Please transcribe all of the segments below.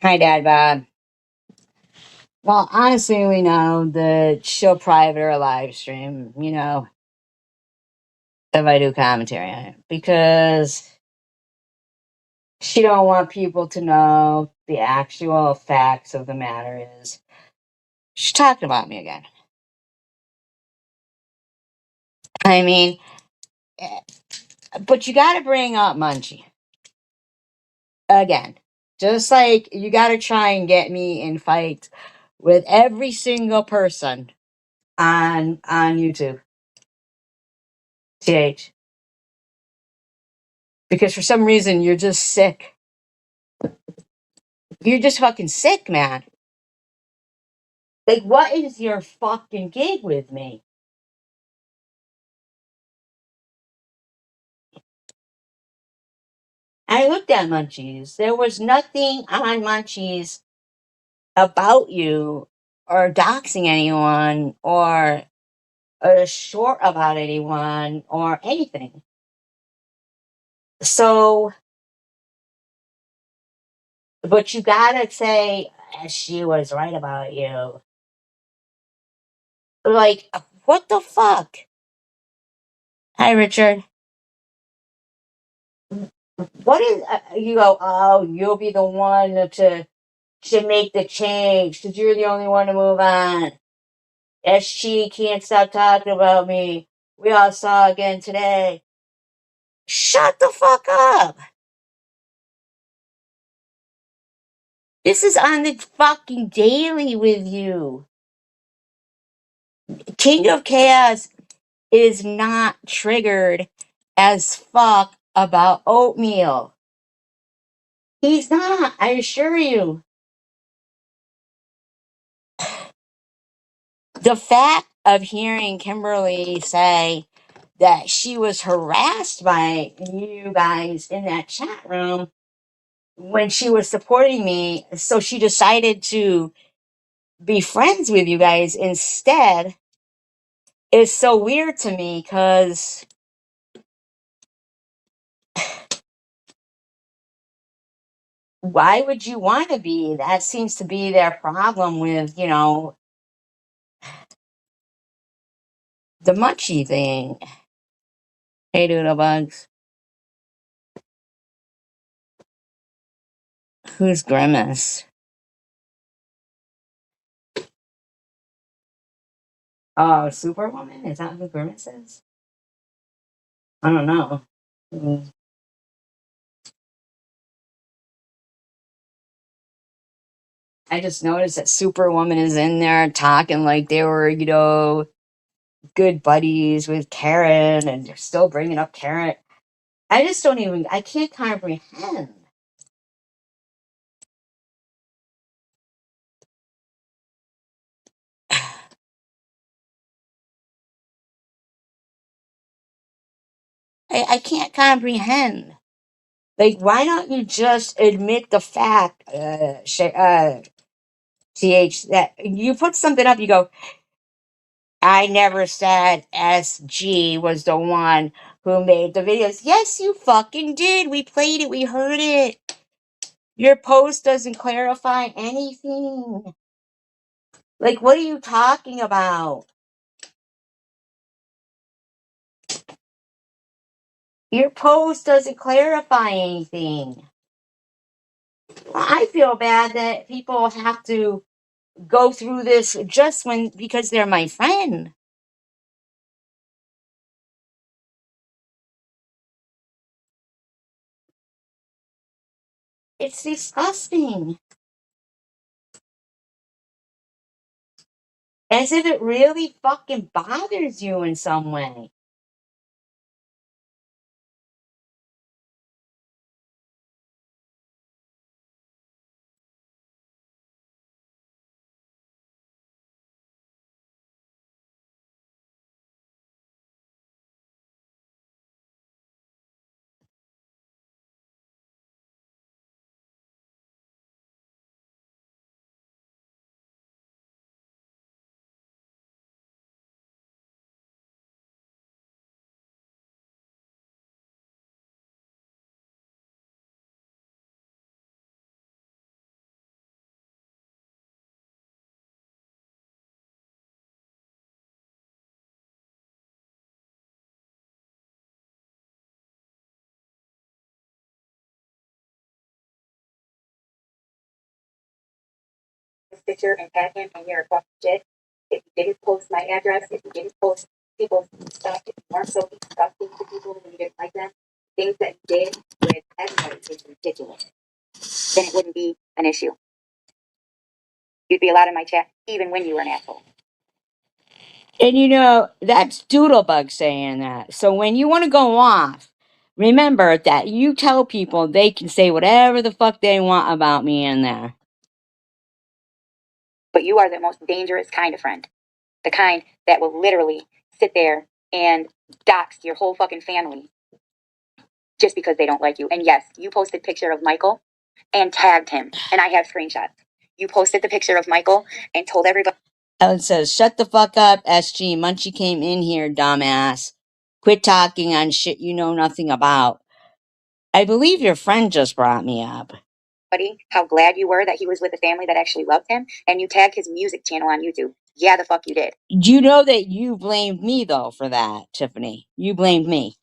Hi, Dad Bob. Well, honestly, we know that she'll private or live stream, if I do commentary on it, because she don't want people to know the actual facts of the matter is she's talking about me again. I mean, eh, but you got to bring up Munchie again. Just like you got to try and get me in fights with every single person on YouTube. TH. Because for some reason you're just sick. You're just fucking sick, man. Like, what is your fucking gig with me? I looked at Munchies. There was nothing on Munchies about you or doxing anyone or short about anyone or anything. So, but you gotta say she was right about you. Like, what the fuck? Hi, Richard. What is you go? Oh, you'll be the one to make the change because you're the only one to move on. SG can't stop talking about me. We all saw again today. Shut the fuck up. This is on the fucking daily with you. King of Chaos is not triggered as fuck about oatmeal. He's not, I assure you. The fact of hearing Kimberly say that she was harassed by you guys in that chat room when she was supporting me, so she decided to be friends with you guys instead is so weird to me because why would you want to be? That seems to be their problem with, the munchie thing. Hey, Doodle Bugs. Who's Grimace? Oh, Superwoman? Is that who Grimace is? I don't know. Mm. I just noticed that Superwoman is in there talking like they were, good buddies with Karen, and they're still bringing up Karen. I just don't even, I can't comprehend. I can't comprehend. Like, why don't you just admit the fact, TH, that you put something up, you go, I never said SG was the one who made the videos. Yes, you fucking did. We played it, we heard it. Your post doesn't clarify anything. Like, what are you talking about? Your post doesn't clarify anything. I feel bad that people have to go through this just because they're my friend. It's disgusting. As if it really fucking bothers you in some way. post a picture and tag him and you're a fucking shit. If you didn't post my address, if you didn't post people's stuff, if you weren't so disgusting to people when you didn't like them, things that you did with everybody is ridiculous. Then it wouldn't be an issue. You'd be allowed in my chat even when you were an asshole. And you know, that's Doodlebug saying that. So when you want to go off, remember that you tell people they can say whatever the fuck they want about me in there. But you are the most dangerous kind of friend. The kind that will literally sit there and dox your whole fucking family just because they don't like you. And yes, you posted a picture of Michael and tagged him. And I have screenshots. You posted the picture of Michael and told everybody. Ellen says, shut the fuck up, SG. Munchie came in here, dumbass. Quit talking on shit you know nothing about. I believe your friend just brought me up. How glad you were that he was with a family that actually loved him, and you tagged his music channel on YouTube. Yeah, the fuck you did. You know that you blamed me, though, for that, Tiffany. You blamed me.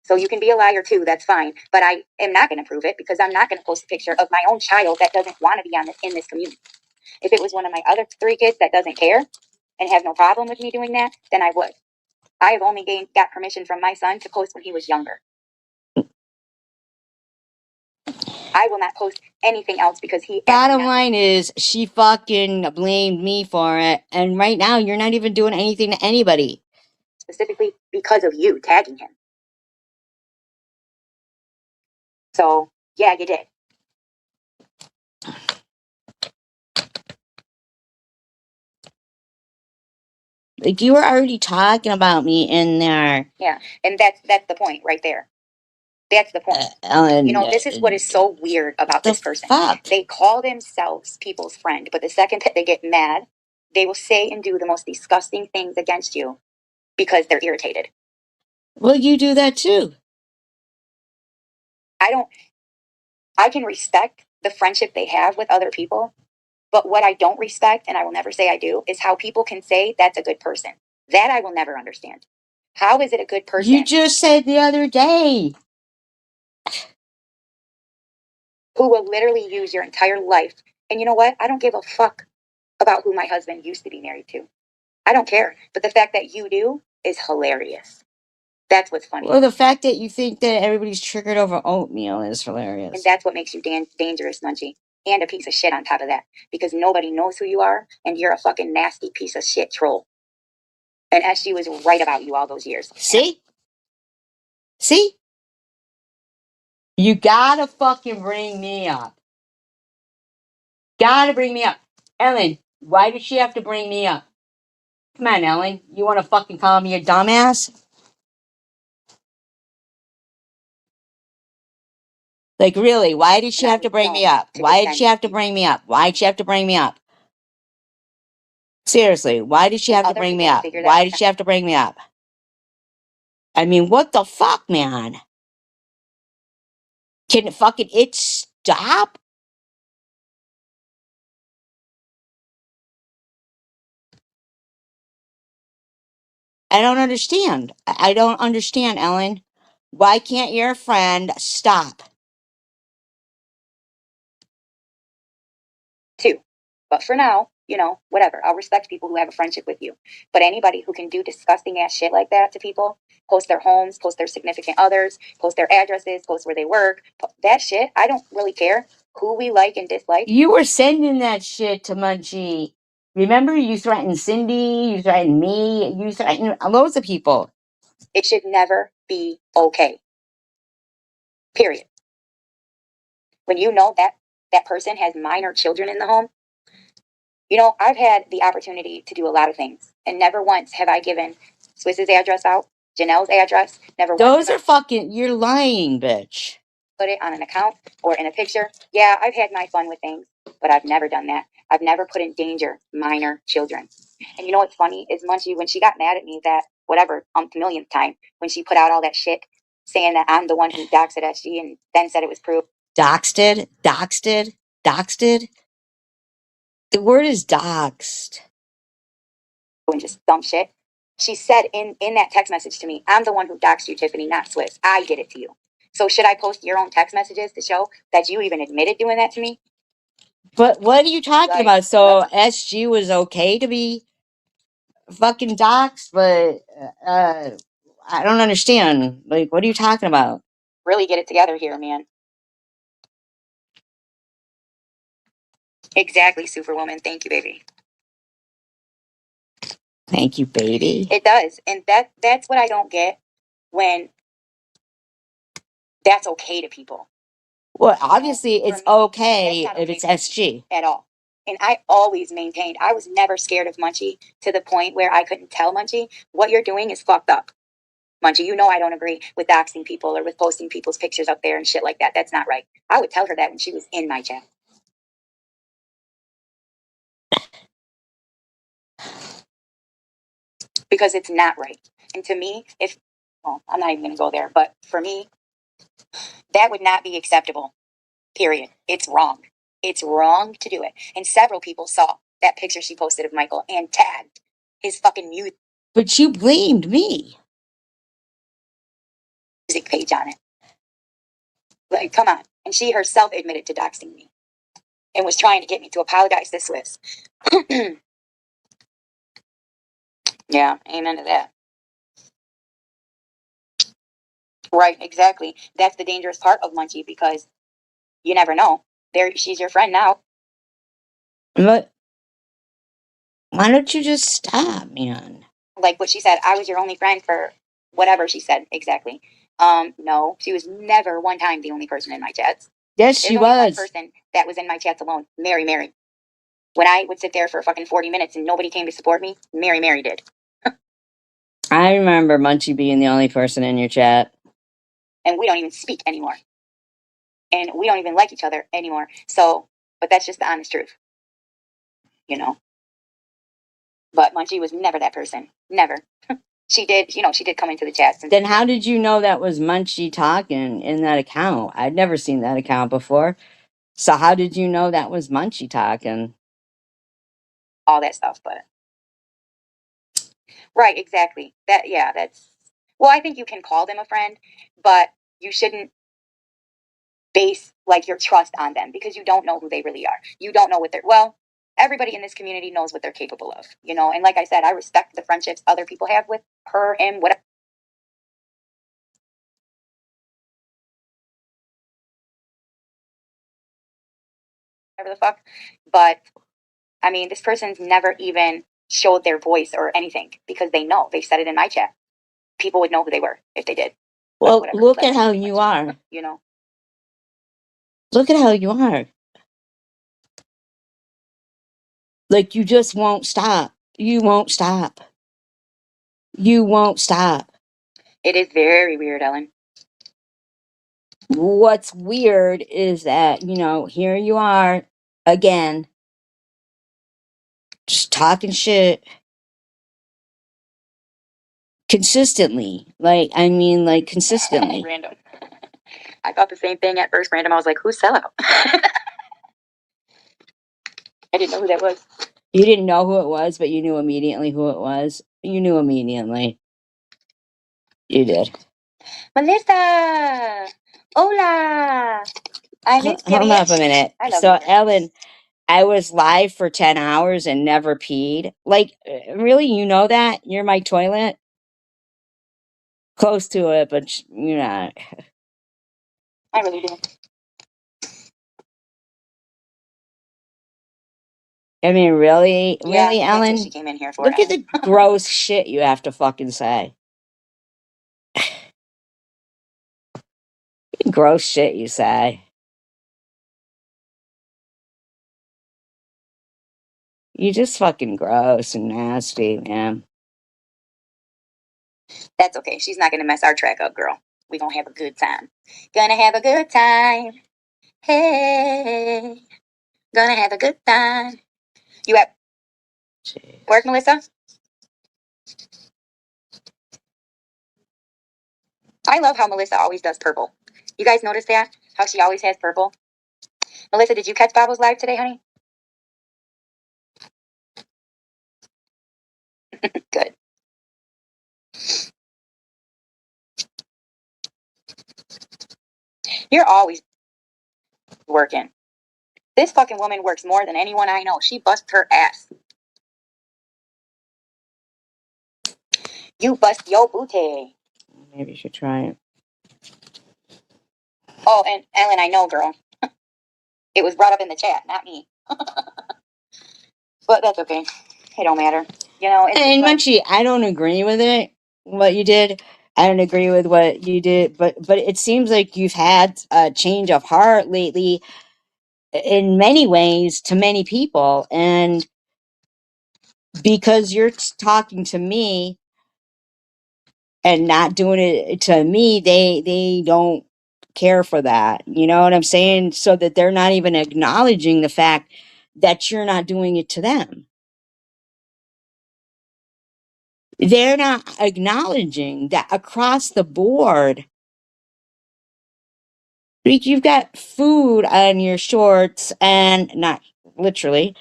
So you can be a liar too, that's fine. But I am not going to prove it because I'm not going to post a picture of my own child that doesn't want to be in this community. If it was one of my other 3 kids that doesn't care and have no problem with me doing that, then I would. I have only got permission from my son to post when he was younger. I will not post anything else because he. Bottom line is, she fucking blamed me for it. And right now, you're not even doing anything to anybody. Specifically because of you tagging him. So, yeah, you did. Like, you were already talking about me in there. Yeah, and that's the point right there. That's the point. Ellen, you know, this is what is so weird about this person. Fuck? They call themselves people's friend, but the second that they get mad, they will say and do the most disgusting things against you because they're irritated. Well, you do that too. I can respect the friendship they have with other people, but what I don't respect, and I will never say I do, is how people can say that's a good person. That I will never understand. How is it a good person? You just said the other day. Who will literally use your entire life. And you know what? I don't give a fuck about who my husband used to be married to. I don't care. But the fact that you do is hilarious. That's what's funny. Well, the fact that you think that everybody's triggered over oatmeal is hilarious. And that's what makes you dangerous, Munchie. And a piece of shit on top of that. Because nobody knows who you are, and you're a fucking nasty piece of shit troll. And SG was right about you all those years. See? See? You gotta fucking bring me up. Gotta bring me up. Ellen, why did she have to bring me up? Come on, Ellen. You wanna fucking call me a dumbass? Like, really, why did she have to bring me up? Why did she have to bring me up? Why did she have to bring me up? Seriously, why did she have to bring me up? Why did she have to bring me up? I mean, what the fuck, man? Can it stop? I don't understand. I don't understand, Ellen. Why can't your friend stop? Too. But for now, you know, whatever. I'll respect people who have a friendship with you. But anybody who can do disgusting ass shit like that to people, post their homes, post their significant others, post their addresses, post where they work, that shit, I don't really care who we like and dislike. You were sending that shit to Munchie. Remember, you threatened Cindy, you threatened me, you threatened loads of people. It should never be okay. Period. When you know that that person has minor children in the home, you know, I've had the opportunity to do a lot of things, and never once have I given Swiss's address out, Janelle's address. Never. Those are fucking. You're lying, bitch. Put it on an account or in a picture. Yeah, I've had my fun with things, but I've never done that. I've never put in danger minor children. And you know what's funny is Munchie, when she got mad at me that whatever millionth time when she put out all that shit saying that I'm the one who doxed at SG and then said it was proof. Doxed? The word is doxed. And just dumb shit. She said in that text message to me, I'm the one who doxed you, Tiffany, not Swiss. I did it to you. So should I post your own text messages to show that you even admitted doing that to me? But what are you talking Like, about? So SG was okay to be fucking doxxed, but I don't understand. Like, what are you talking about? really get it together here, man. Exactly, Superwoman. Thank you, baby. Thank you, baby. It does. And that's what I don't get, when that's okay to people. Well, obviously, it's For me, okay that's not if okay it's SG. at all. And I always maintained, I was never scared of Munchie to the point where I couldn't tell Munchie, what you're doing is fucked up. Munchie, you know I don't agree with doxing people or with posting people's pictures up there and shit like that. That's not right. I would tell her that when she was in my chat. Because it's not right. And to me, well, I'm not even going to go there, but for me, that would not be acceptable. Period. It's wrong. It's wrong to do it. And several people saw that picture she posted of Michael and tagged his fucking music But you blamed me. page on it. Like, come on. And she herself admitted to doxing me and was trying to get me to apologize to Swiss. Yeah, amen to that. Right, exactly. That's the dangerous part of Munchie, because you never know. She's your friend now. But why don't you just stop, man? Like what she said, I was your only friend for whatever she said exactly. No, she was never one time the only person in my chats. Yes, she There's only one was. person that was in my chats alone, Mary. When I would sit there for fucking 40 minutes and nobody came to support me, Mary did. I remember Munchie being the only person in your chat. And we don't even speak anymore. And we don't even like each other anymore. So, but that's just the honest truth. You know? But Munchie was never that person. Never. She did come into the chats. Then how did you know that was Munchie talking in that account? I'd never seen that account before. So how did you know that was Munchie talking? All that stuff, but right, exactly. That's well, I think you can call them a friend, but you shouldn't base like your trust on them, because you don't know who they really are. You don't know what everybody in this community knows what they're capable of, and like I said, I respect the friendships other people have with her, him, whatever the fuck. But I mean, this person's never even showed their voice or anything, because they've said it in my chat. People would know who they were if they did. Well, look at how you are. Look at how you are. Like, you just won't stop. You won't stop. You won't stop. It is very weird, Ellen. What's weird is that, here you are again, just talking shit consistently. Like consistently. Random. I thought the same thing at first, random. I was like, who's sellout? I didn't know who that was. You didn't know who it was, but you knew immediately who it was. You knew immediately. You did. Melissa! Hola! I missed you. Hold up a minute. So, you. Ellen, I was live for 10 hours and never peed. Like, really? You know that? You're my toilet? Close to it, but you're not. I really do. I mean, really? Really, Yeah, Ellen? that's what she came in here for. Look at the gross shit you have to fucking say. Gross shit you say. You just fucking gross and nasty, man. That's okay. She's not gonna mess our track up, girl. We gonna have a good time. Gonna have a good time. Hey, gonna have a good time. You at work, Melissa? I love how Melissa always does purple. You guys notice that? How she always has purple? Melissa, did you catch Babo's live today, honey? Good. You're always working. This fucking woman works more than anyone I know. She busts her ass. You bust your booty. Maybe you should try it. Oh, and Ellen, I know, girl. It was brought up in the chat, not me. But that's okay. It don't matter. You know, it's And like, Munchie, I don't agree with it. What you did, I don't agree with what you did. But it seems like you've had a change of heart lately, in many ways, to many people, and because you're talking to me and not doing it to me, they don't care for that. You know what I'm saying? So that they're not even acknowledging the fact that you're not doing it to them. They're not acknowledging that across the board. Like, you've got food on your shorts, and not literally,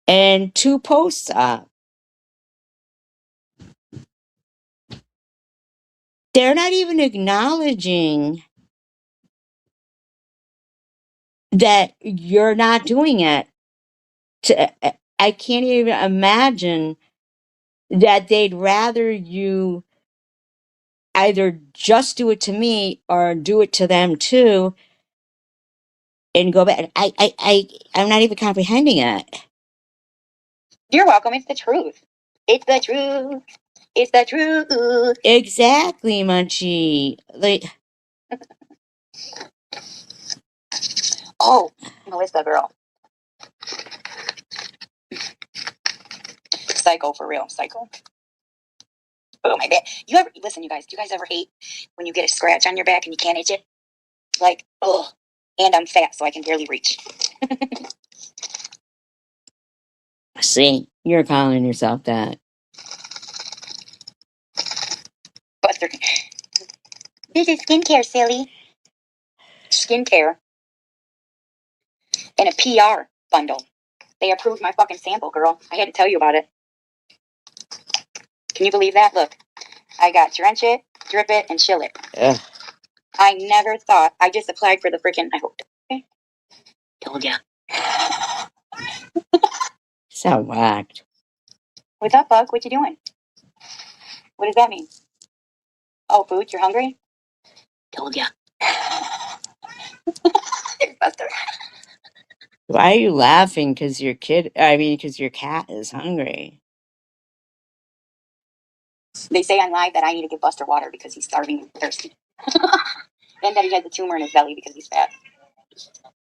and 2 posts up. They're not even acknowledging that you're not doing it. I can't even imagine that they'd rather you either just do it to me or do it to them too and go back. I'm not even comprehending it. you're welcome. It's the truth. It's the truth. It's the truth. Exactly, Munchie. Like, Oh, Melissa, girl. Psycho for real. Psycho. Oh, my back. You ever, listen, you guys, do you guys ever hate when you get a scratch on your back and you can't itch it? Like, ugh. And I'm fat, so I can barely reach. see, you're calling yourself that. Buster. This is skincare, silly. Skincare. And a PR bundle. They approved my fucking sample, girl. I had to tell you about it. Can you believe that? Look, I got Drench It, Drip It, and Chill It. Ugh. I never thought. I just applied for the freaking. I hope. Okay. Told ya. So whacked. What's up, Bug? What you doing? What does that mean? Oh, food? You're hungry? Told ya. Buster. Why are you laughing? Because because your cat is hungry. They say on live that I need to give Buster water because he's starving and thirsty. And that he has a tumor in his belly because he's fat.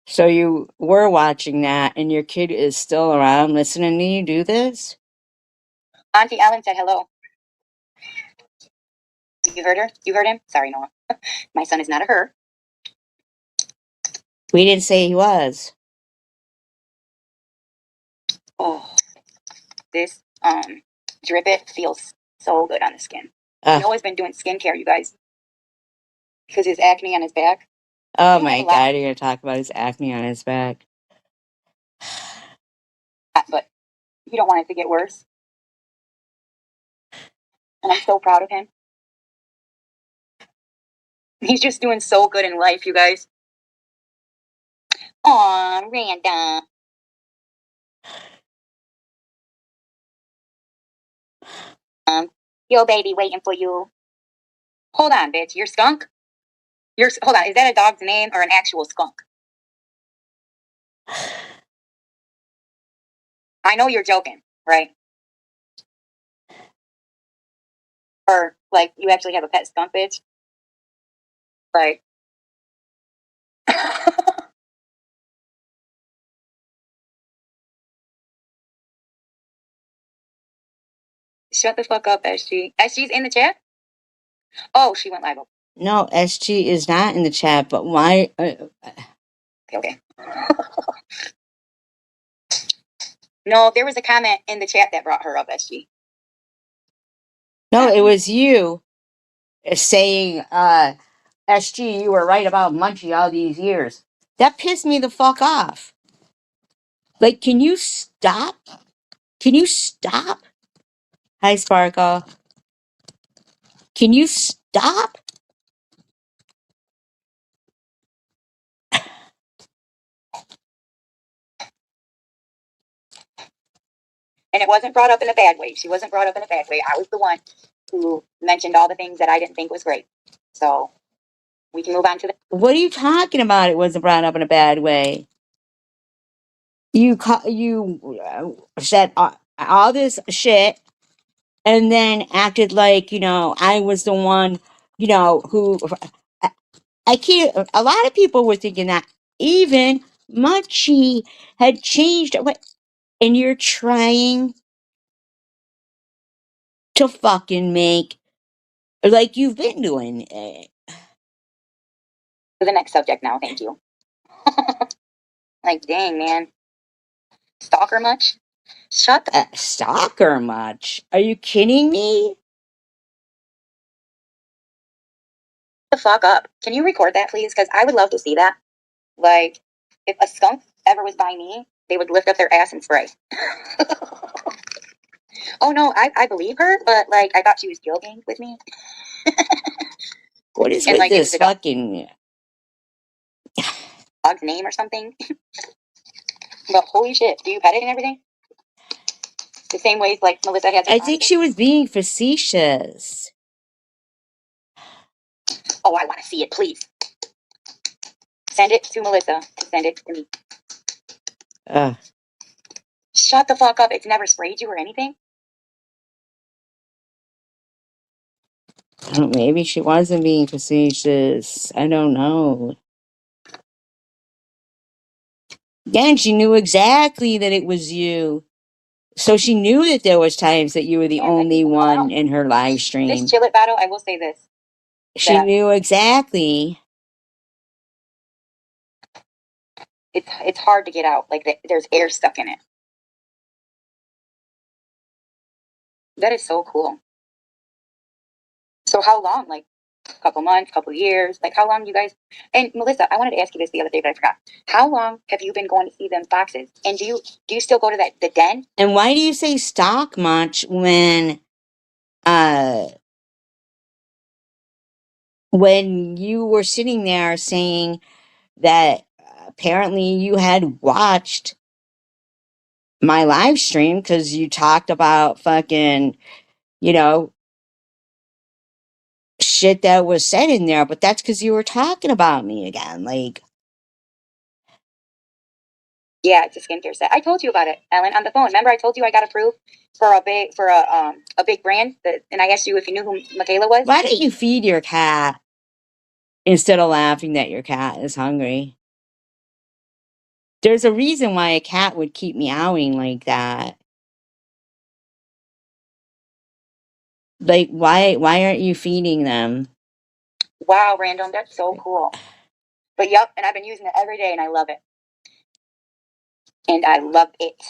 So you were watching that, and your kid is still around listening to you do this? Auntie Ellen said hello. You heard her? You heard him? Sorry, Noah. My son is not a her. We didn't say he was. Oh, this Drip It feels so good on the skin. Ugh. Noah's been doing skincare, you guys, because his acne on his back. Oh You know, my a lot- God, you're going to talk about his acne on his back. But you don't want it to get worse. And I'm so proud of him. He's just doing so good in life, you guys. Aw, Randa. Yo, baby, waiting for you. Hold on, bitch. You're skunk? Hold on. Is that a dog's name or an actual skunk? I know you're joking, right? Or like you actually have a pet skunk, bitch? Like, shut the fuck up, SG. SG's in the chat? Oh, she went live. No, SG is not in the chat, but why? Okay. No, there was a comment in the chat that brought her up, SG. No, it was you saying, SG, you were right about Munchie all these years. That pissed me the fuck off. Like, can you stop? Can you stop? Hi, Sparkle. Can you stop? And it wasn't brought up in a bad way. She wasn't brought up in a bad way. I was the one who mentioned all the things that I didn't think was great. So we can move on to the. What are you talking about? It wasn't brought up in a bad way. You said all this shit and then acted like, I was the one, who I can't. A lot of people were thinking that even Munchie had changed, and you're trying to fucking make like you've been doing. The next subject now. Thank you. Like, dang, man. Stalker much? Shut Stalker much? Are you kidding me? the fuck up. Can you record that, please? Because I would love to see that. Like, if a skunk ever was by me, they would lift up their ass and spray. Oh no, I believe her, but like I thought she was joking with me. What is And with like it was this a fucking? dog's name or something. But holy shit, do you pet it and everything? The same ways like Melissa has. I think she was being facetious. Oh, I want to see it, please. Send it to Melissa and send it to me. Shut the fuck up. It's never sprayed you or anything. Maybe she wasn't being facetious. I don't know. Again, she knew exactly that it was you. So she knew that there was times that you were the only one in her live stream. This Chillet battle, I will say this. She knew exactly. It's hard to get out. Like there's air stuck in it. That is so cool. So how long? Like a couple months, couple years? Like how long you guys? And Melissa, I wanted to ask you this the other day, but I forgot. How long have you been going to see them foxes? And do you still go to the den? And why do you say stalk much when you were sitting there saying that apparently you had watched my live stream because you talked about fucking, shit that was said in there, but that's because you were talking about me again. Like, yeah, it's a skincare set. I told you about it, Ellen, on the phone. Remember, I told you I got approved for a big brand, and I asked you if you knew who Michaela was. why don't you feed your cat instead of laughing that your cat is hungry? There's a reason why a cat would keep meowing like that. Like, why aren't you feeding them? Wow, random, that's so cool. But yep, and I've been using it every day, and I love it. And I love it.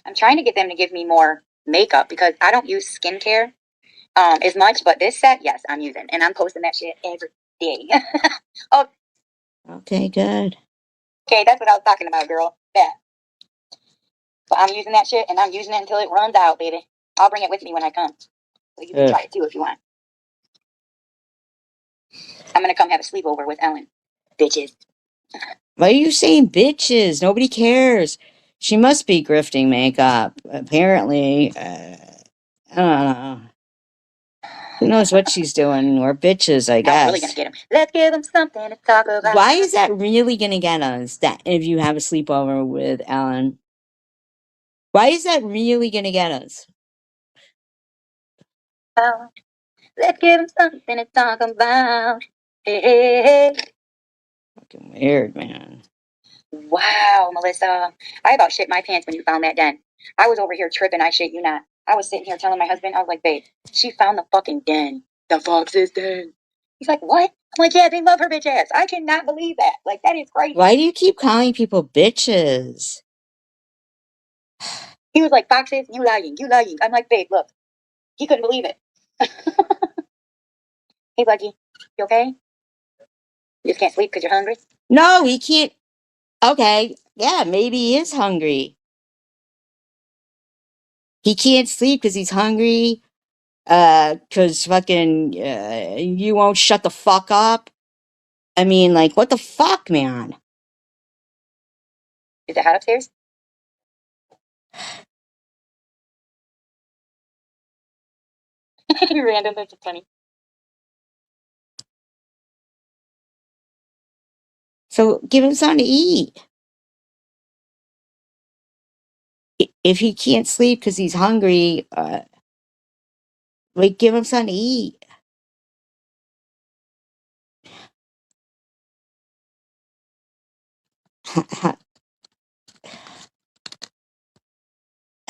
I'm trying to get them to give me more makeup because I don't use skincare as much. But this set, yes, I'm using, and I'm posting that shit every day. Oh, Okay, good. okay, that's what I was talking about, girl. That. But I'm using that shit, and I'm using it until it runs out, baby. I'll bring it with me when I come, so you can try it too if you want. I'm gonna come have a sleepover with Ellen, bitches. Why are you saying bitches? Nobody cares. She must be grifting makeup. Apparently, I don't know. Who knows what she's doing? We're bitches, I guess. I'm really gonna get him. Let's give them something to talk about. Why is that really gonna get us? That if you have a sleepover with Ellen, why is that really gonna get us? Oh, let's give them something to talk about. Hey, hey, hey. Fucking weird, man. Wow, Melissa. I about shit my pants when you found that den. I was over here tripping, I shit you not. I was sitting here telling my husband, I was like, babe, she found the fucking den. The fox's den. He's like, what? I'm like, yeah, they love her bitch ass. I cannot believe that. Like, that is crazy. Why do you keep calling people bitches? He was like, foxes, you lying, you lying. I'm like, babe, look. He couldn't believe it. Hey, Lucky, you okay? You just can't sleep because you're hungry? No, he can't. Okay, yeah, maybe he is hungry. He can't sleep because he's hungry. Because fucking you won't shut the fuck up. I mean, like, what the fuck, man? Is it hot upstairs? Random, that's funny. So give him something to eat. If he can't sleep because he's hungry, like give him something to eat.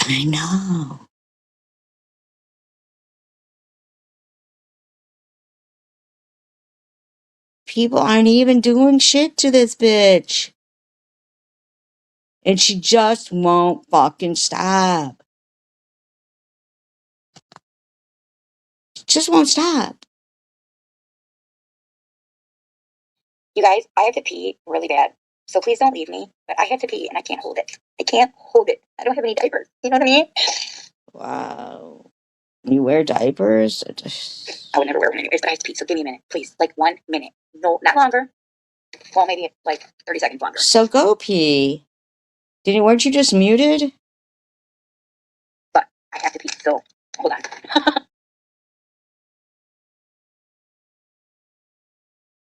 I know. People aren't even doing shit to this bitch. And she just won't fucking stop. She just won't stop. You guys, I have to pee really bad. So please don't leave me. But I have to pee and I can't hold it. I can't hold it. I don't have any diapers. You know what I mean? Wow. You wear diapers? I would never wear one anyways, but I have to pee. So give me a minute, please. Like 1 minute. No, not longer. Well, maybe like 30 seconds longer. So go pee. Weren't you just muted? But I have to pee. So hold on.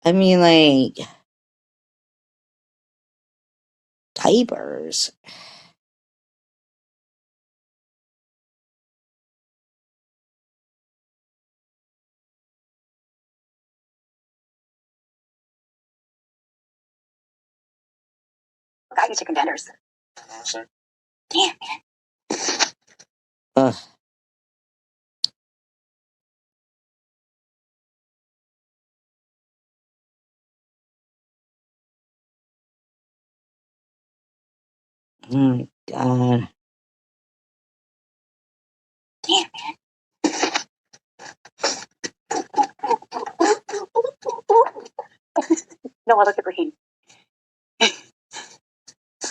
I mean, like, diapers. Got you chicken tenders. Damn, man. Ugh. Oh my god. Damn, man. No, I look at Raheem.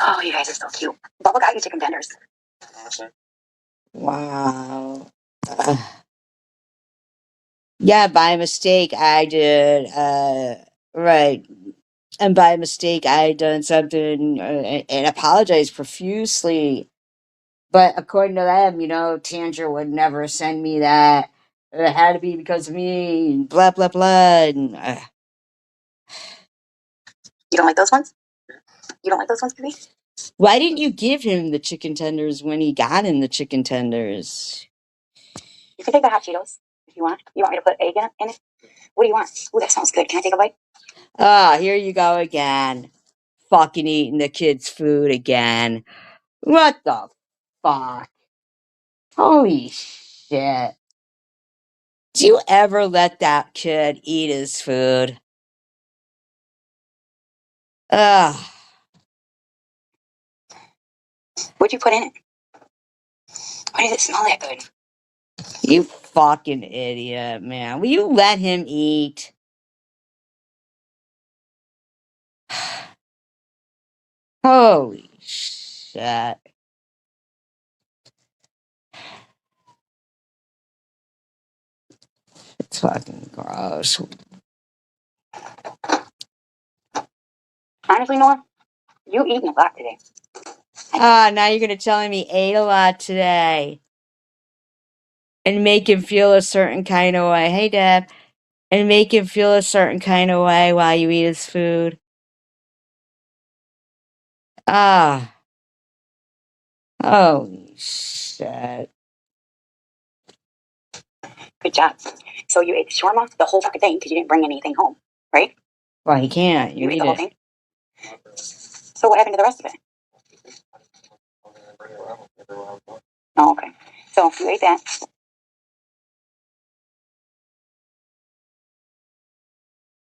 Oh, you guys are so cute. Bubba got you chicken tenders. Wow. Yeah, by mistake I did. Right. And by mistake I had done something and apologized profusely. But according to them, Tanger would never send me that. It had to be because of me, and blah, blah, blah. And, You don't like those ones? You don't like those ones, baby? why didn't you give him the chicken tenders when he got him the chicken tenders? You can take the hot Cheetos if you want. You want me to put egg in it? What do you want? Ooh, that sounds good. Can I take a bite? Ah, here you go again. Fucking eating the kid's food again. What the fuck? Holy shit. Do you ever let that kid eat his food? Ugh. What'd you put in it? Why does it smell that good? You fucking idiot, man. Will you let him eat? Holy shit. It's fucking gross. Honestly, Noah, you eating a lot today. Ah, now you're gonna tell him he ate a lot today. And make him feel a certain kind of way. Hey, Deb. And make him feel a certain kind of way while you eat his food. Ah. Holy shit. Good job. So you ate the shawarma, the whole fucking thing, because you didn't bring anything home, right? Well, he can't. You ate eat the whole it. thing. So what happened to the rest of it? Oh, okay. So you ate that.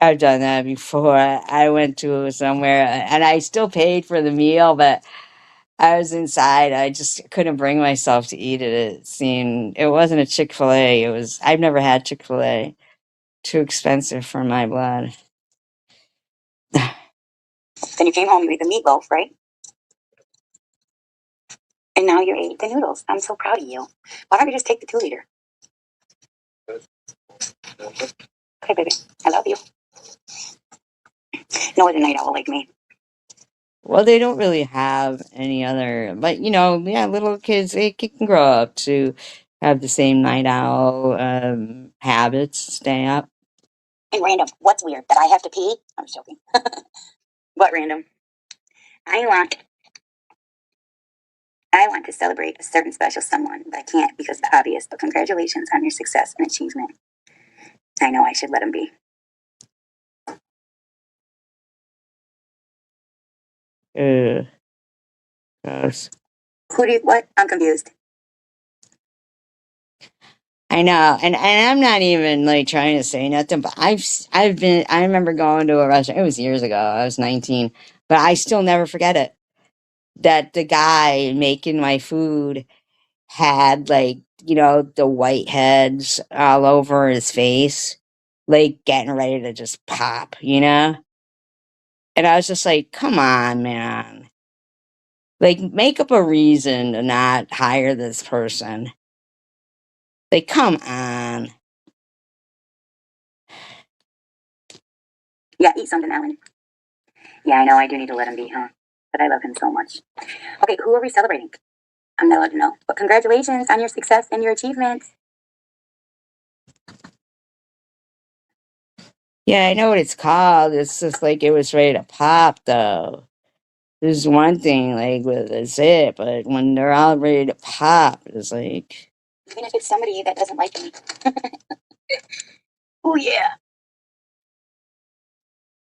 I've done that before. I went to somewhere and I still paid for the meal, but I was inside. I just couldn't bring myself to eat it. It wasn't a Chick-fil-A. I've never had Chick-fil-A. Too expensive for my blood. Then you came home, you ate the meatloaf, right? And now you ate the noodles. I'm so proud of you. Why don't you just take the 2 liter? Okay, baby. I love you. Noah's a night owl like me. Well, they don't really have any other, but yeah, little kids, they can grow up to have the same night owl habits, stay up. And random, what's weird? That I have to pee? I'm just joking. What random? I want to celebrate a certain special someone, but I can't because of the obvious. But congratulations on your success and achievement. I know I should let him be. Gross. What? I'm confused. I know, and I'm not even like trying to say nothing, but I remember going to a restaurant. It was years ago. I was 19, but I still never forget it. That the guy making my food had like the white heads all over his face, like getting ready to just pop, And I was just like, come on, man. Like, make up a reason to not hire this person. Like, come on. Yeah, eat something, Ellen. Yeah, I know I do need to let him be, huh? But I love him so much. Okay, who are we celebrating? I'm not allowed to know. But congratulations on your success and your achievements. Yeah, I know what it's called. It's just like it was ready to pop, though. There's one thing, like, with a zip, but when they're all ready to pop, it's like. Even if it's somebody that doesn't like me. Oh, yeah.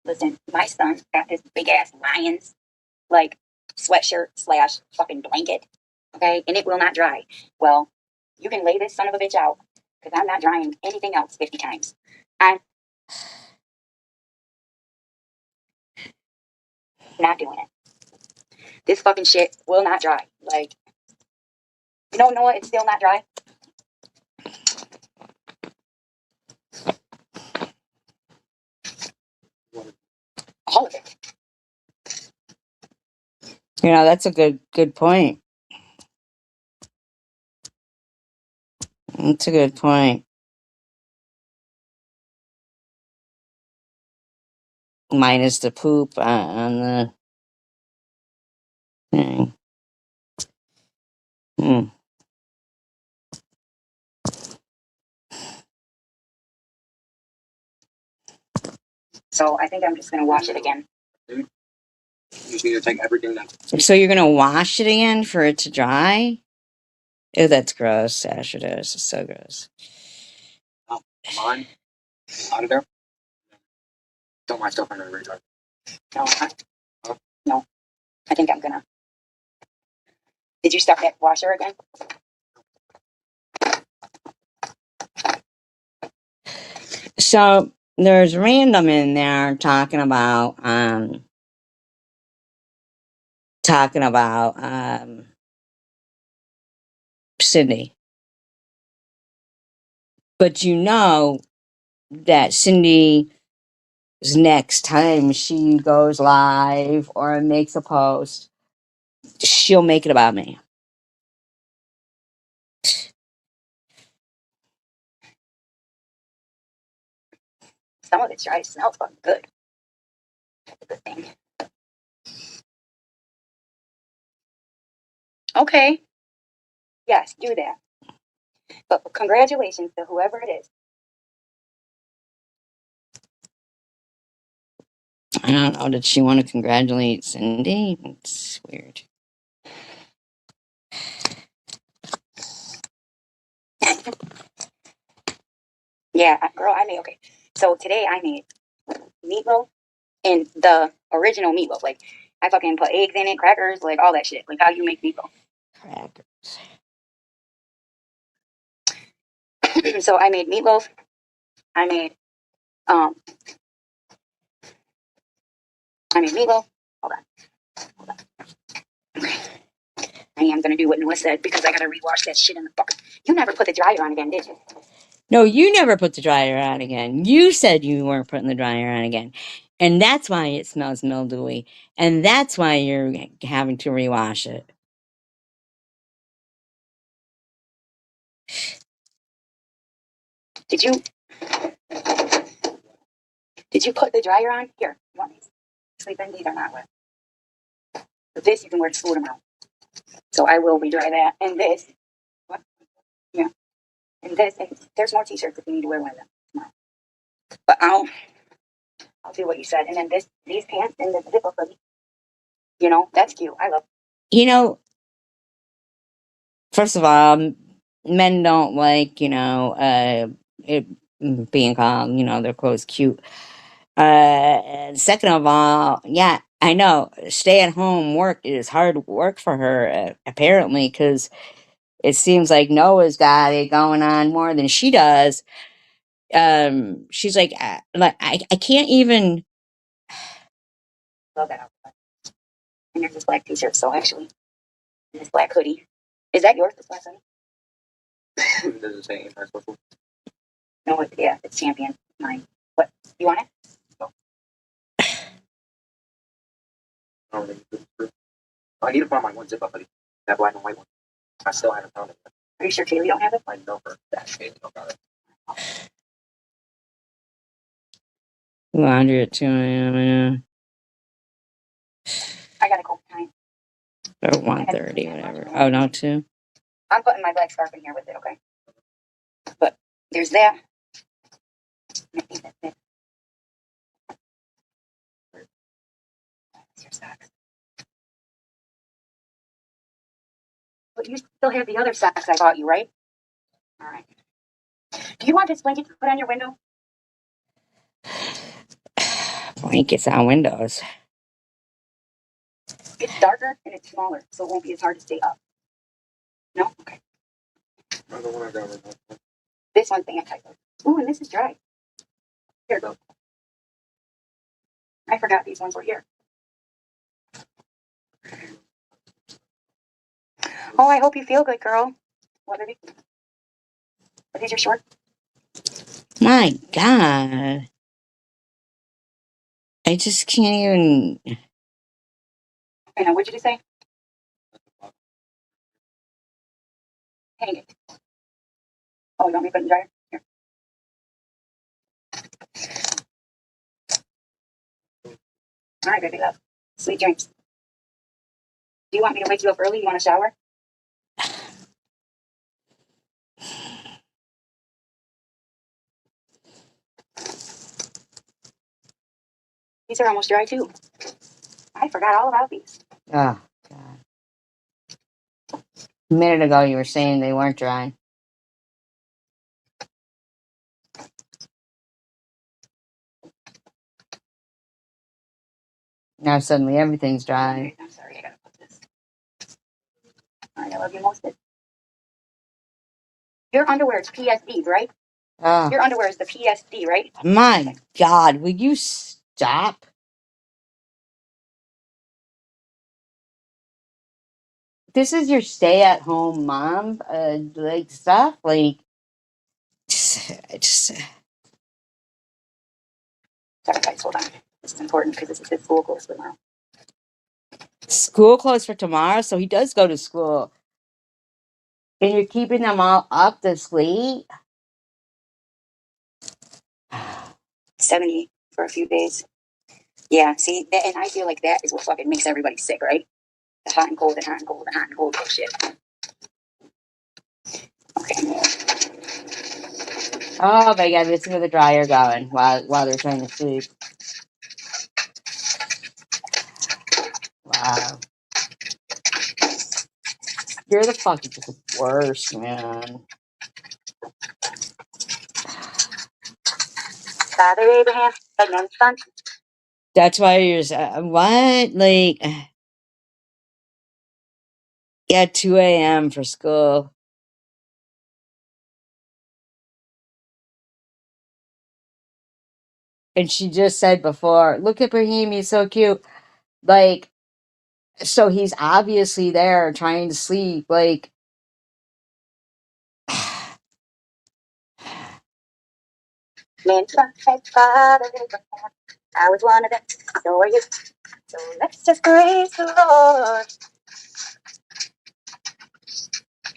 Listen, my son got this big ass Lions, like, sweatshirt / fucking blanket. Okay, and it will not dry. Well, you can lay this son of a bitch out because I'm not drying anything else 50 times. I'm not doing it. This fucking shit will not dry. Like, Noah, it's still not dry. All of it. That's a good point. That's a good point. Minus the poop on the thing. Hmm. So I think I'm just gonna wash it again. You just need to take everything down. So you're gonna wash it again for it to dry? Oh, that's gross. Asher, this is so gross. Oh, mine out of there. Don't my stuff in the retard. No, I think I'm gonna. Did you start that washer again? So there's random in there talking about Cindy. But that Cindy's next time she goes live or makes a post, she'll make it about me. Some of it's dry. It smells fucking good. That's a good thing. Okay. Yes, do that. But congratulations to whoever it is. I don't know. Did she want to congratulate Cindy? It's weird. Yeah, girl, I made okay. So today I made meatloaf and the original meatloaf. Like I fucking put eggs in it, crackers, like all that shit. Like how you make meatloaf. Crackers. So I made meatloaf. I made um meatloaf. Hold on. I am gonna do what Noah said because I gotta rewash that shit in the bucket. You never put the dryer on again, did you? No, you never put the dryer on again. You said you weren't putting the dryer on again. And that's why it smells mildewy. And that's why you're having to rewash it. Did you put the dryer on? Here, you want these? Sleep in, these are not wet. But this you can wear to school tomorrow. So I will redry that. And this, what? Yeah. And this, and there's more t-shirts if you need to wear one of them tomorrow. But I'll do what you said. And then these pants and the zipper hoodie. You know, that's cute. I love. You know, first of all, men don't like, it being called, their clothes cute. Second of all, yeah, I know stay at home work is hard work for her, apparently, because it seems like Noah's got it going on more than she does. She's like I can't even. Love that outfit. And there's this black t-shirt. So actually, and this black hoodie. Is that yours? This black hoodie? Does it say anti-social? No, yeah, it's champion. Mine. What? You want it? No. I don't think it's true. I need to find my one zip up hoodie. That black and white one. I still haven't found it. Are you sure Kaylee don't have it? I know her. That Kaylee don't got it. 200 at 2 a.m. Yeah. I gotta go behind. Or 1:30, whatever. Oh, no, 2. I'm putting my black scarf in here with it, okay? But there's that. I think that's it. That's your socks. But you still have the other socks I bought you, right? All right. Do you want this blanket to put on your window? Blankets on windows. It's darker and it's smaller, so it won't be as hard to stay up. No? Okay. I don't want to go. This one's the anti. Ooh, and this is dry. Here, go. I forgot these ones were here. Oh, I hope you feel good, girl. What are these? Are these your shorts? My God. I just can't even. Okay, now what'd you just say? Hang it. Oh, you want me to put it in the dryer? Here. All right, baby love. Sweet dreams. Do you want me to wake you up early? You want to shower? These are almost dry too. I forgot all about these. Oh, God. A minute ago, you were saying they weren't dry. Now suddenly everything's dry. I'm sorry, I gotta put this. All right, I love you most. Your underwear is PSD, right? Oh, Your underwear is the PSD, right? my God. Will you stop? This is your stay-at-home mom, like stuff. Like, just Sorry, guys, hold on. This is important because this is his school clothes tomorrow. school clothes for tomorrow. So he does go to school, and you're keeping them all up this late. 70 for a few days. Yeah, see, that, and I feel like that is what fucking makes everybody sick, right? The hot and cold and hot and cold and hot and cold bullshit. Okay. Oh my God, listen to the dryer going while they're trying to sleep. Wow. You're the fucking worst, man. Father Abraham, Abraham, son. That's why you're what? Like, yeah, 2 a.m. for school. And she just said before, look at Brahim, he's so cute. Like, so he's obviously there trying to sleep. Like, Man, Father Abraham. I was one of them. So are you. So let's just praise the Lord.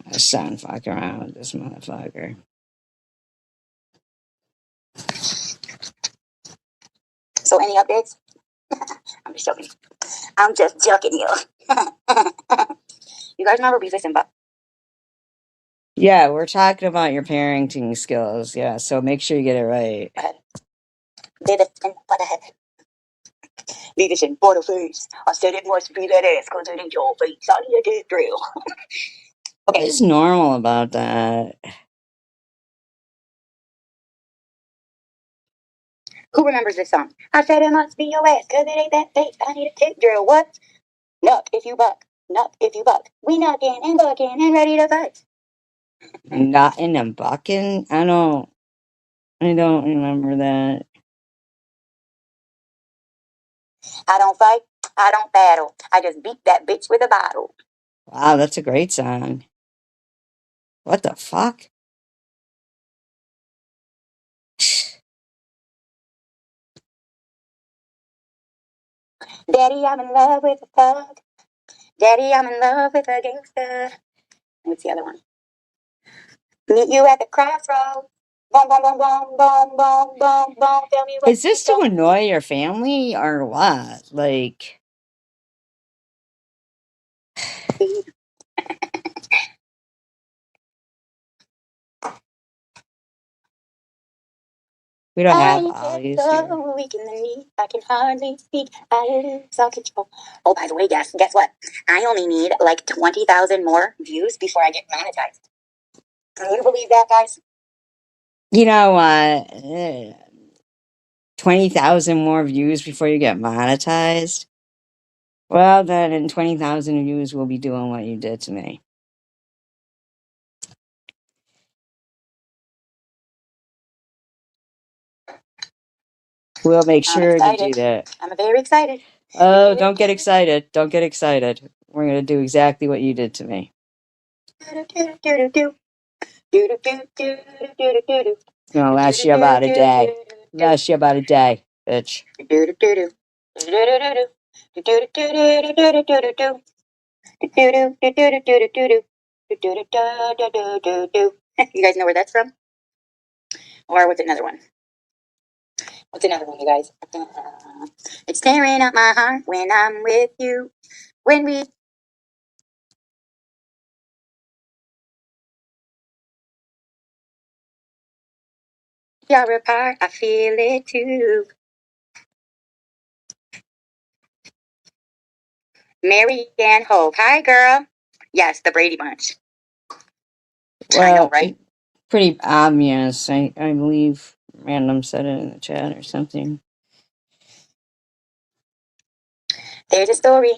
I sound fuck around with this motherfucker. So any updates? I'm just joking. I'm just joking, you. You guys remember Beavis and Butt? Yeah, we're talking about your parenting skills. Yeah, so make sure you get it right. Leadership for the face. I said it must be that ass because it ain't your face. I need to get drill. What is normal about that? Who remembers this song? I said it must be your ass because it ain't that face. I need a tick drill. What? Nuck if you buck. Nuck if you buck. We knocking and bucking and ready to fight. Not in a bucking? I don't remember that. I don't fight. I don't battle. I just beat that bitch with a bottle. Wow, that's a great song. What the fuck? Daddy, I'm in love with a thug. Daddy, I'm in love with a gangster. What's the other one? Meet you at the crossroads. Boom, boom, boom, boom, boom, boom, boom, boom. Tell me what Is this to annoy your family or what? Like, we don't have Ollie's here. so weak in the knee, I can hardly speak. I lose all control. Oh, by the way, guess what? I only need like 20,000 more views before I get monetized. Can you believe that, guys? You know what? 20,000 more views before you get monetized? Well, then in 20,000 views, we'll be doing what you did to me. We'll make sure to do that. I'm very excited. Oh, don't get excited. Don't get excited. We're going to do exactly what you did to me. It's going to last you about a day. Last you about a day, bitch. You guys know where that's from? Or what's another one? What's another one, you guys? It's tearing up my heart when I'm with you. When we are apart, I feel it too. Mary and Hope. Hi, girl. Yes, the Brady Bunch. Well, I know, right? Pretty obvious. I believe Random said it in the chat or something. There's a story.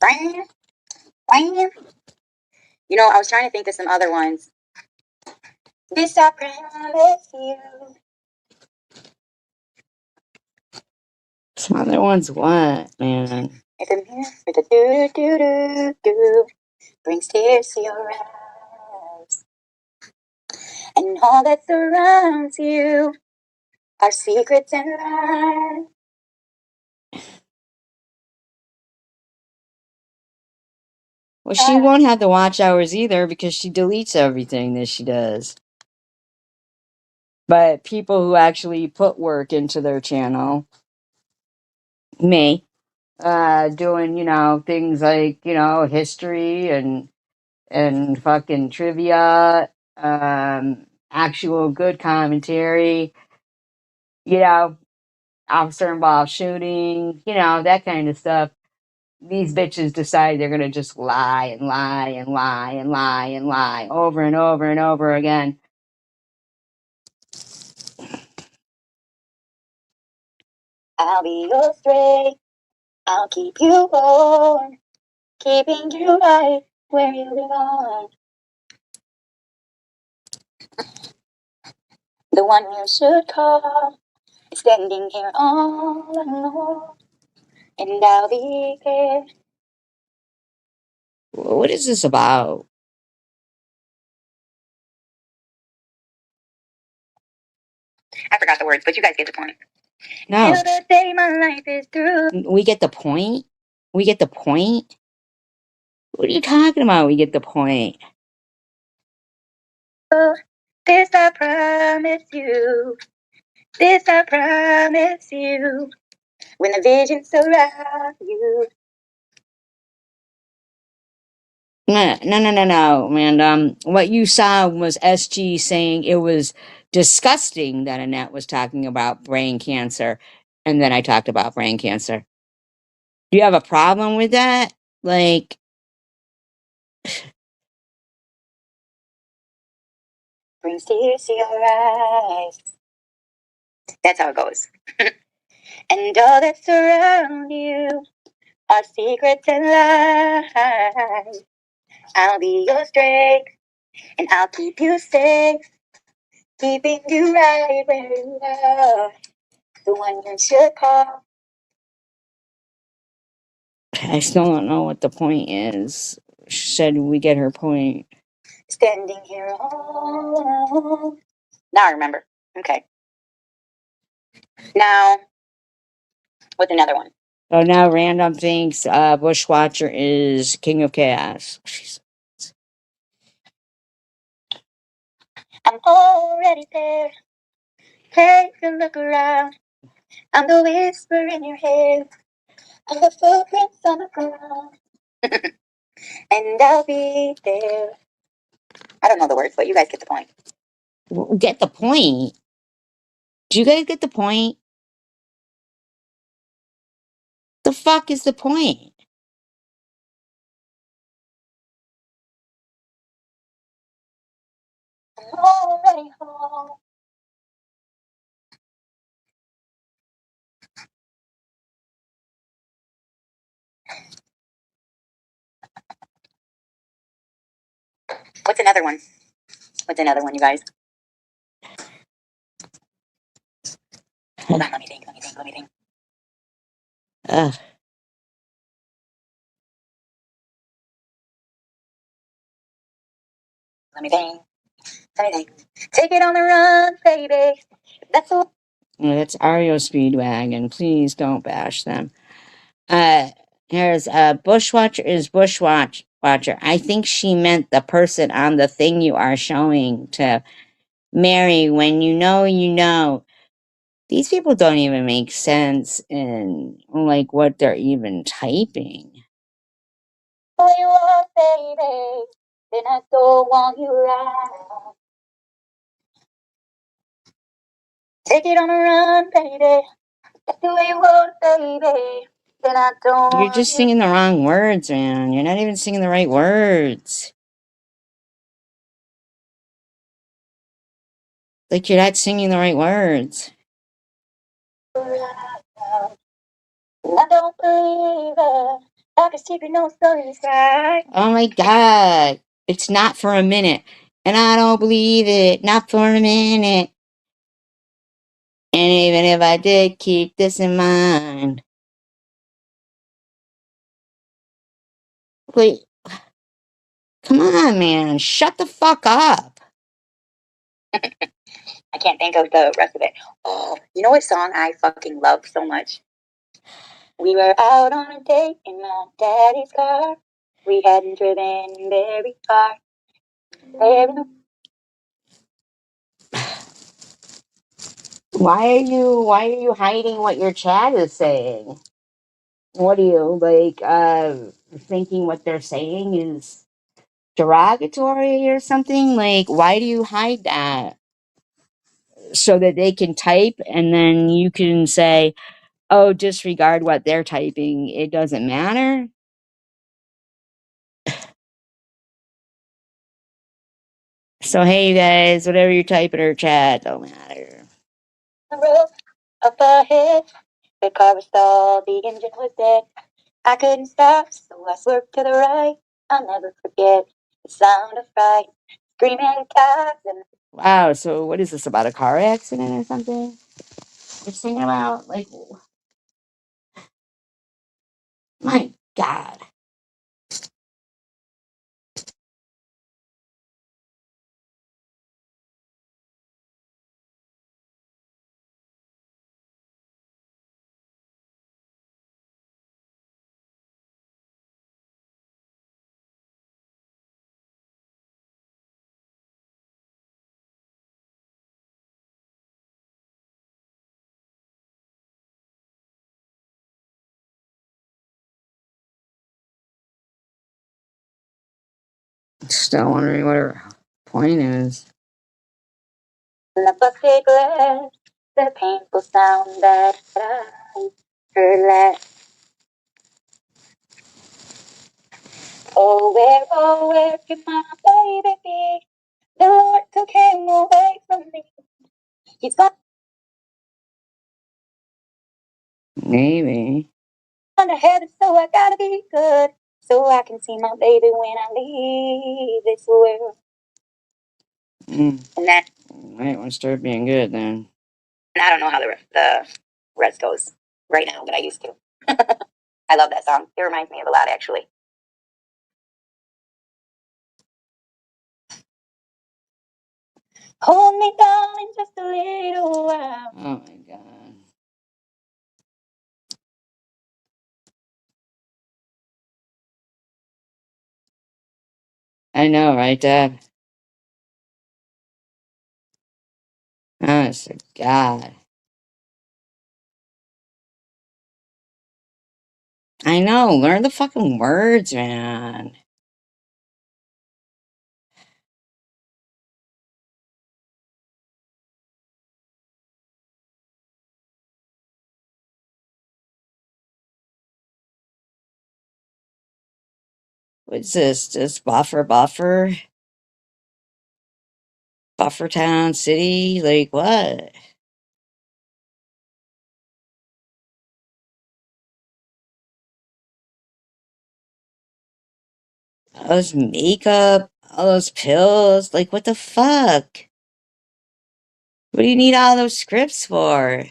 Bam, bam. You know, I was trying to think of some other ones. This I promise you. Some other ones what, man? If I'm here with a do brings tears to your eyes, and all that surrounds you are secrets and lies. Well, she won't have the watch hours either because she deletes everything that she does. But people who actually put work into their channel, me, doing, things like, history and fucking trivia, actual good commentary, you know, officer involved shooting, that kind of stuff. These bitches decide they're gonna just lie and lie and lie and lie and lie over and over and over again. I'll be your strength. I'll keep you warm, keeping you right where you belong. The one you should call is standing here all alone, and I'll be there. What is this about? I forgot the words, but you guys get the point. No. Till the day my life is through. We get the point? We get the point? What are you talking about? We get the point. Oh, this I promise you. This I promise you. When the visions surround you, No, Amanda. What you saw was SG saying it was disgusting that Annette was talking about brain cancer, and then I talked about brain cancer. Do you have a problem with that? Like, Brings tears to your eyes. That's how it goes. And all that surround you are secrets and lies. I'll be your strength, and I'll keep you safe, keeping you right where you are, the one you should call. I still don't know what the point is. Should we get her point? Standing here all alone. Now I remember. Okay. Now, with another one. So now Random thinks Bushwatcher is King of Chaos. I'm already there. Take a look around. I'm the whisper in your head. I'm the footprints on the ground. And I'll be there. I don't know the words, but you guys get the point. Get the point? Do you guys get the point? The fuck is the point? I'm already home. What's another one? What's another one, you guys? Hold on, let me think. Ugh. Let me think. Take it on the run, baby. That's all. That's Ario Speedwagon. Please don't bash them. Here's Bushwatcher is Watcher. I think she meant the person on the thing you are showing to Mary. When you know, you know. These people don't even make sense in like what they're even typing. Who you are, baby. Then I don't want you around. Take it on a run, baby. That's the way you want, baby. Then I don't You're want just you. singing the wrong words, man. You're not even singing the right words. Like you're not singing the right words. Around. I don't believe it. I can see no stories right. Oh my god. It's not for a minute. And I don't believe it. Not for a minute. And even if I did, keep this in mind. Wait, come on, man. Shut the fuck up. I can't think of the rest of it. Oh, you know what song I fucking love so much? We were out on a date in my daddy's car. We hadn't driven very far. Why are you hiding what your chat is saying? What are you like thinking what they're saying is derogatory or something? Like why do you hide that? So that they can type and then you can say, "Oh, disregard what they're typing. It doesn't matter." So hey, you guys, whatever you type in our chat, don't matter. The roof up ahead, the car was stalled, the engine was dead. I couldn't stop, so I swerved to the right. I'll never forget the sound of fright, screaming cars and Wow. So what is this about a car accident or something? You're singing about like, my God. Still wondering what her point is. The bucket glass, the painful sound that I heard last. Oh, where could my baby be? The Lord took him away from me. He's gone Maybe. to heaven, so I gotta be good. So I can see my baby when I leave this world. And that, Might want to start being good then. and I don't know how the rest goes right now, but I used to. I love that song. It reminds me of a lot, actually. Hold me, darling, just a little while. Oh my god. I know, right, Dad? Honest to God. I know. Learn the fucking words, man. What's this? Just buffer? Buffertown City? Like what? All those makeup, all those pills. Like what the fuck? What do you need all those scripts for?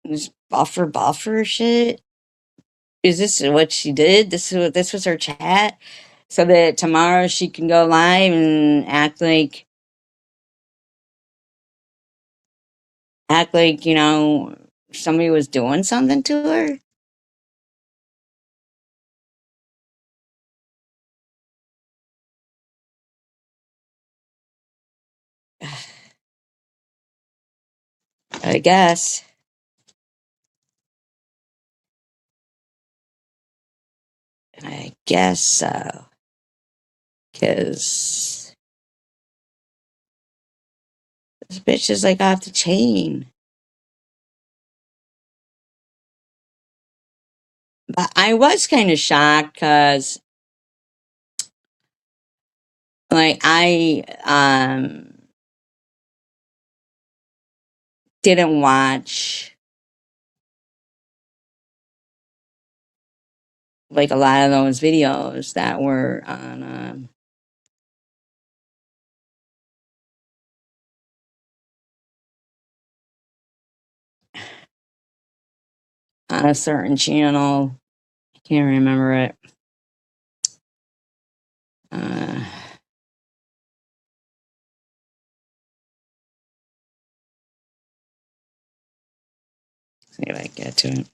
This buffer shit? Is this what she did? This was her chat? So that tomorrow she can go live and act like, somebody was doing something to her? I guess. I guess so. Cause this bitch is like off the chain. But I was kind of shocked because, like, I didn't watch like a lot of those videos that were on a certain channel. I can't remember it. Uh, see if I can get to it.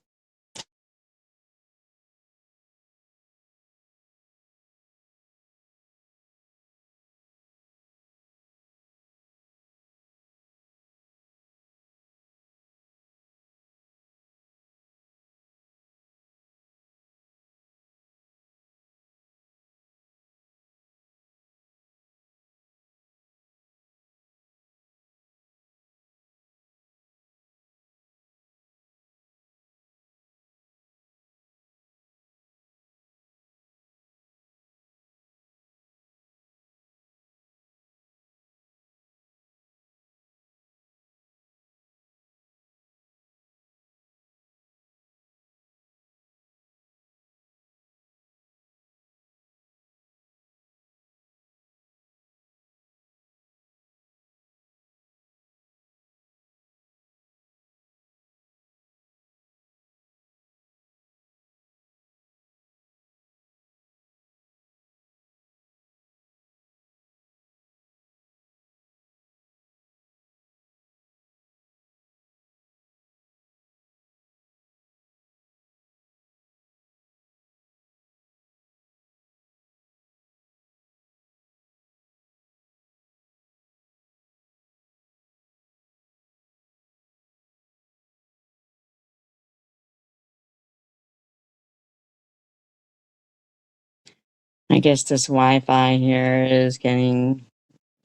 I guess this Wi-Fi here is getting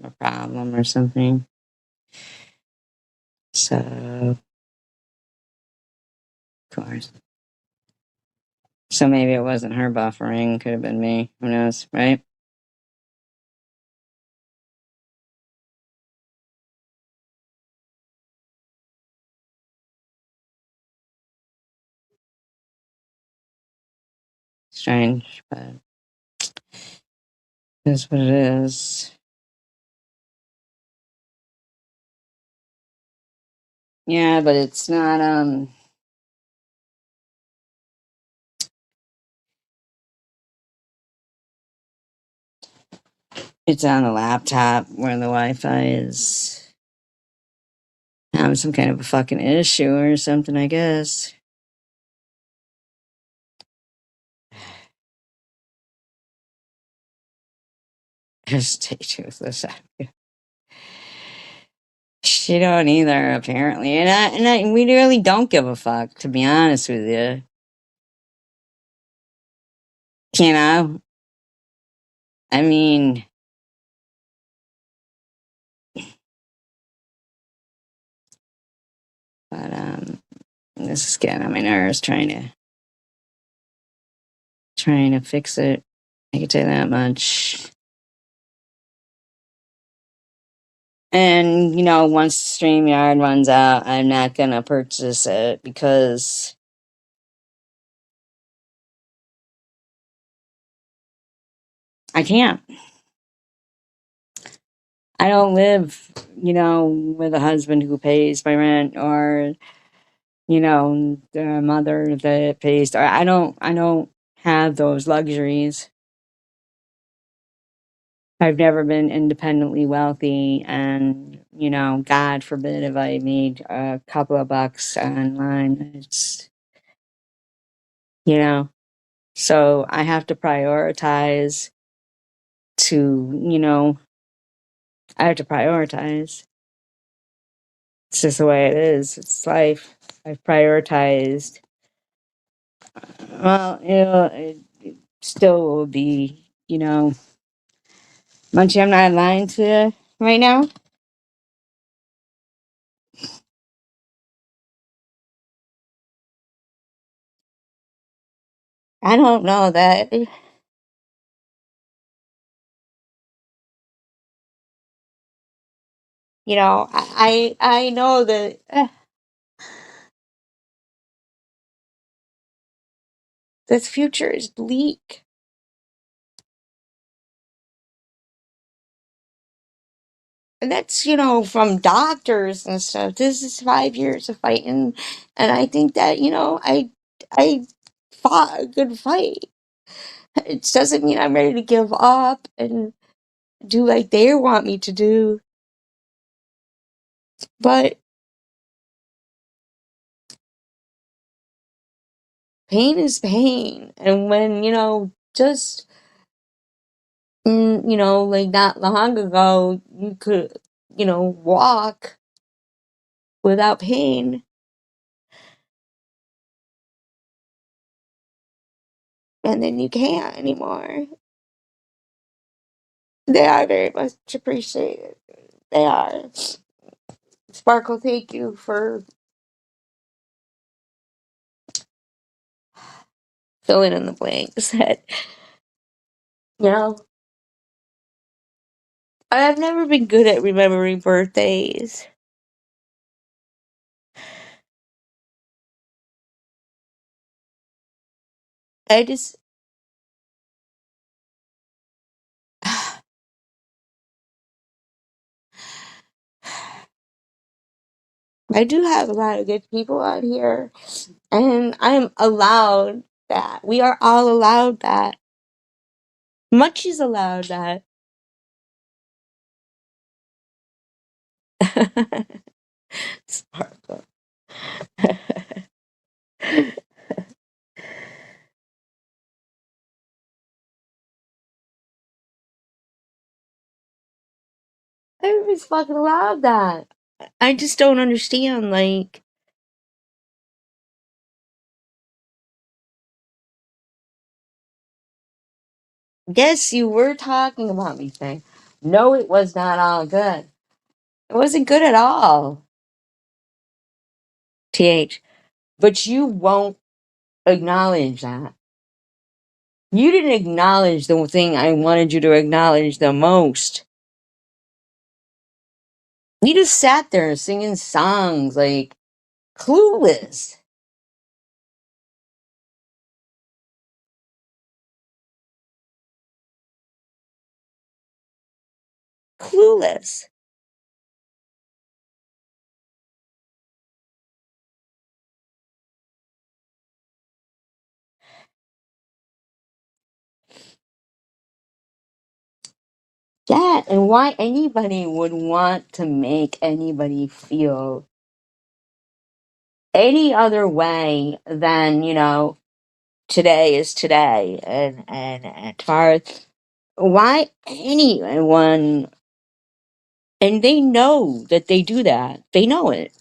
a problem or something. So, of course. So maybe it wasn't her buffering. Could have been me. Who knows, right? Strange, but it is what it is. Yeah, but it's not, it's on the laptop where the Wi-Fi is having some kind of a fucking issue or something, I guess. Just stay toothless. She don't either, apparently, we really don't give a fuck, to be honest with you. You know, I mean, but this is getting on my nerves. Trying to fix it. I can tell you that much. And once StreamYard runs out, I'm not gonna purchase it because I can't. I don't live, with a husband who pays my rent or, the mother that pays. Or I don't have those luxuries. I've never been independently wealthy, and God forbid if I made a couple of bucks online. It's you know, so I have to prioritize to I have to prioritize. It's just the way it is. It's life. I've prioritized. Well, it still will be, Munchie, I'm not lying to you right now. I don't know that. I know that this future is bleak. And that's, from doctors and stuff. This is 5 years of fighting. And I think that, I fought a good fight. It doesn't mean I'm ready to give up and do like they want me to do. But pain is pain. And when, just, like not long ago, you could, walk without pain. And then you can't anymore. They are very much appreciated. They are. Sparkle, thank you for filling in the blanks. That, you know, I've never been good at remembering birthdays. I just, I do have a lot of good people out here, and I'm allowed that. We are all allowed that. Munchie's allowed that. Sparkle. Everybody's fucking allowed that. I just don't understand, like, Yes, you were talking about me saying, no, it was not all good. It wasn't good at all, TH. But you won't acknowledge that. You didn't acknowledge the thing I wanted you to acknowledge the most. You just sat there singing songs like clueless. Clueless. That and why anybody would want to make anybody feel any other way than, today is today. And as far as why anyone, and they know that they do that. They know it.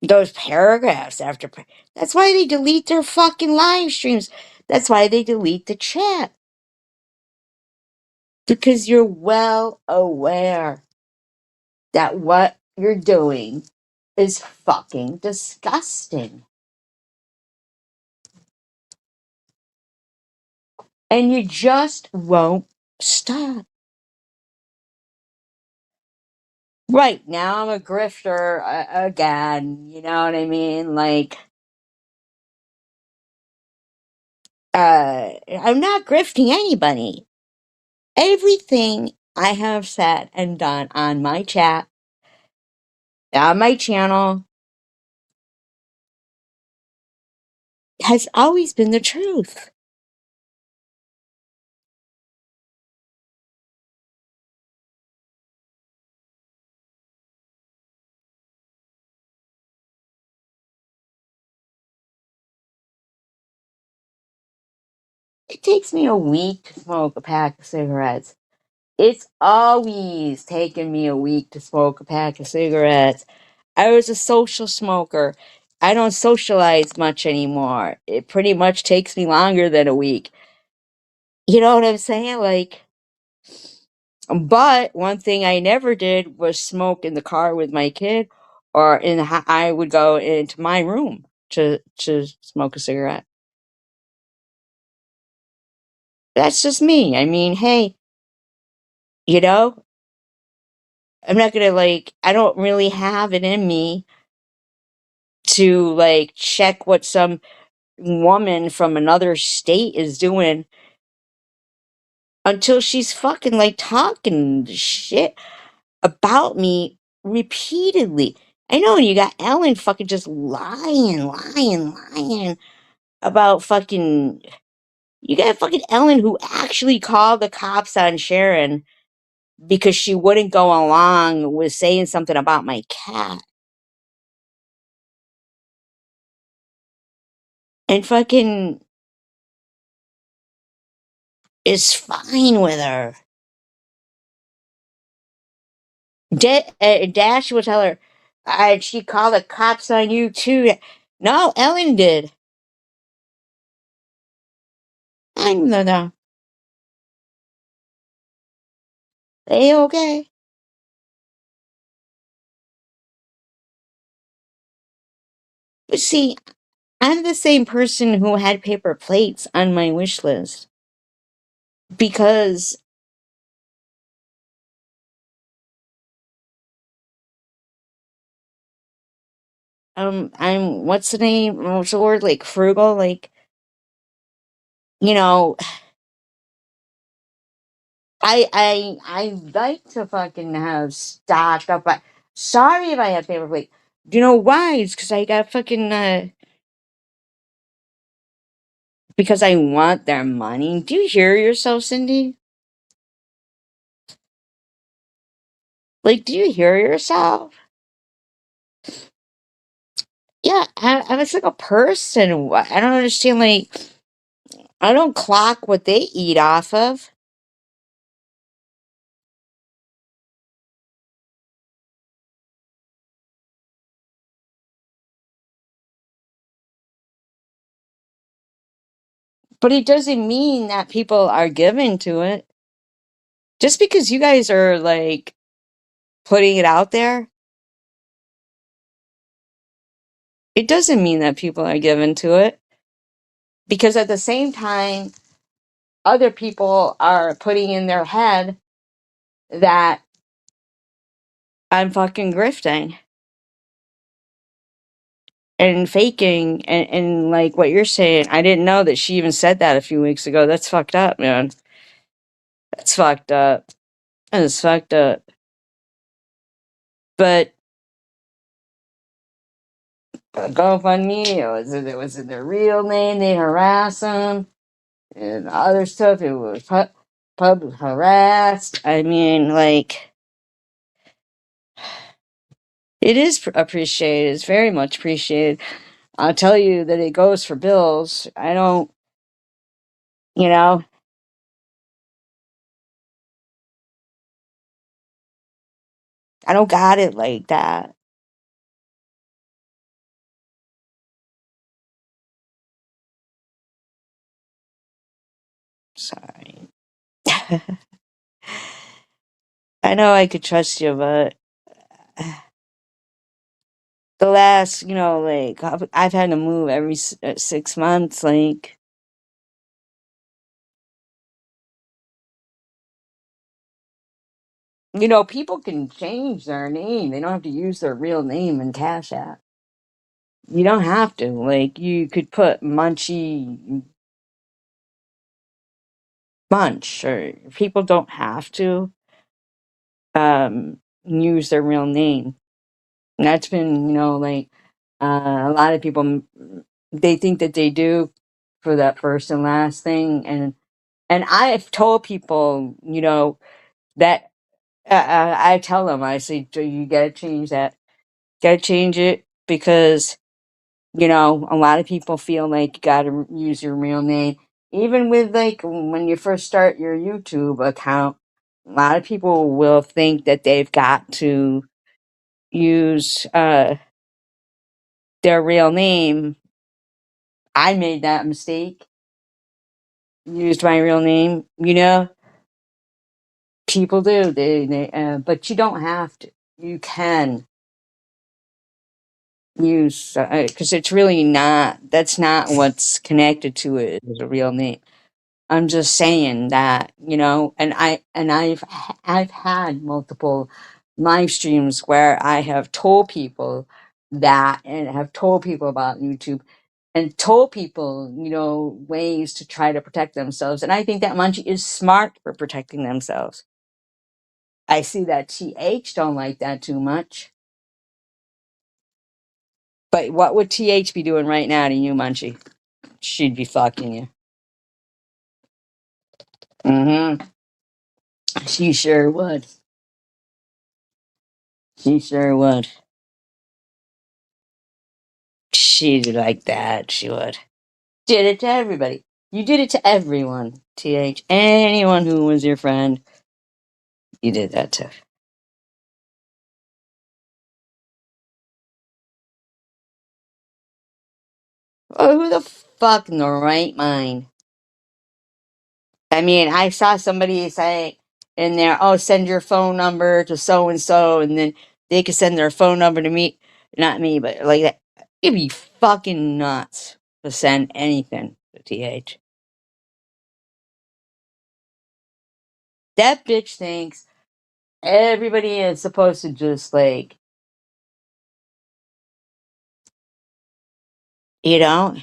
Those paragraphs after, that's why they delete their fucking live streams. That's why they delete the chat. Because you're well aware that what you're doing is fucking disgusting. And you just won't stop. Right now, I'm a grifter again. You know what I mean? Like, I'm not grifting anybody. Everything I have said and done on my chat, on my channel, has always been the truth. It takes me a week to smoke a pack of cigarettes. It's always taken me a week to smoke a pack of cigarettes. I was a social smoker. I don't socialize much anymore. It pretty much takes me longer than a week. You know what I'm saying? Like, but one thing I never did was smoke in the car with my kid, or I would go into my room to smoke a cigarette. That's just me. I mean, hey, you know, I'm not gonna like. I don't really have it in me to like check what some woman from another state is doing until she's fucking like talking shit about me repeatedly. I know you got Ellen fucking just lying about fucking. You got fucking Ellen who actually called the cops on Sharon because she wouldn't go along with saying something about my cat. And fucking is fine with her. Dash will tell her, she called the cops on you too. No, Ellen did. I don't know. They okay. But see, I'm the same person who had paper plates on my wish list because I'm what's the name? What's the word? Like frugal. Like you know, I like to fucking have stocked up. But sorry if I have paper plate. Do you know why? It's because I got fucking because I want their money. Do you hear yourself, Cindy? Like, do you hear yourself? Yeah, I'm just like a person. I don't understand. Like, I don't clock what they eat off of. But it doesn't mean that people are given to it. Just because you guys are like putting it out there, it doesn't mean that people are given to it. Because at the same time, other people are putting in their head that I'm fucking grifting and faking and like what you're saying. I didn't know that she even said that a few weeks ago. That's fucked up, man. That's fucked up. That's fucked up. But GoFundMe, it was in their real name. They harass them and other stuff. It was pub harassed. I mean, like, it is appreciated. It's very much appreciated. I'll tell you that it goes for bills. I don't, you know, I don't got it like that. Sorry. I know I could trust you, but the last, like I've had to move every 6 months. Like, people can change their name. They don't have to use their real name in Cash App. You don't have to. Like, you could put Munchie Munch, or people don't have to use their real name. And that's been, like, a lot of people, they think that they do for that first and last thing. And I've told people, that I tell them, I say, you gotta change that. Gotta change it because, a lot of people feel like you gotta use your real name. Even with, like, when you first start your YouTube account, a lot of people will think that they've got to use their real name. I made that mistake, used my real name, people do. But you don't have to. You can use, because it's really not. That's not what's connected to it as a real name. I'm just saying that, I've had multiple live streams where I have told people that, and have told people about YouTube, and told people, ways to try to protect themselves. And I think that Munchie is smart for protecting themselves. I see that TH don't like that too much. But what would TH be doing right now to you, Munchie? She'd be fucking you. Mm-hmm. She sure would. She sure would. She'd like that. She would. Did it to everybody. You did it to everyone, TH. Anyone who was your friend, you did that to. Oh, who the fuck in the right mind? I mean, I saw somebody say in there, oh, send your phone number to so and then they could send their phone number to me. Not me, but like that. It'd be fucking nuts to send anything to TH. That bitch thinks everybody is supposed to just, like, you know,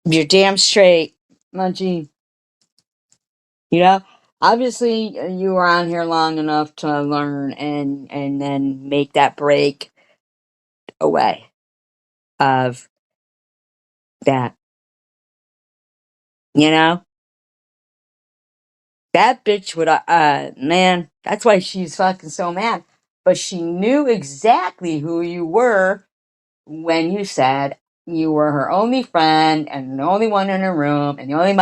you're damn straight, Munchie. You know, obviously you were on here long enough to learn and then make that break away of that. You know, that bitch would, man, that's why she's fucking so mad. But she knew exactly who you were when you said you were her only friend and the only one in her room and the only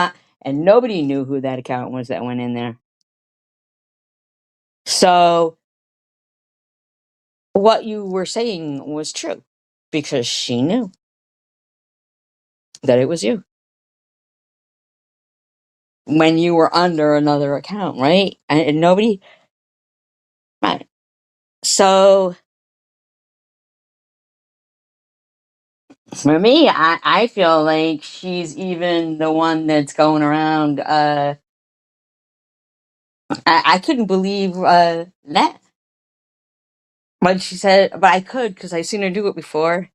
and nobody knew who that account was that went in there. So what you were saying was true because she knew. that it was you when you were under another account, right? And nobody, right? So for me, I feel like she's even the one that's going around. I couldn't believe that when she said, but I could because I seen her do it before.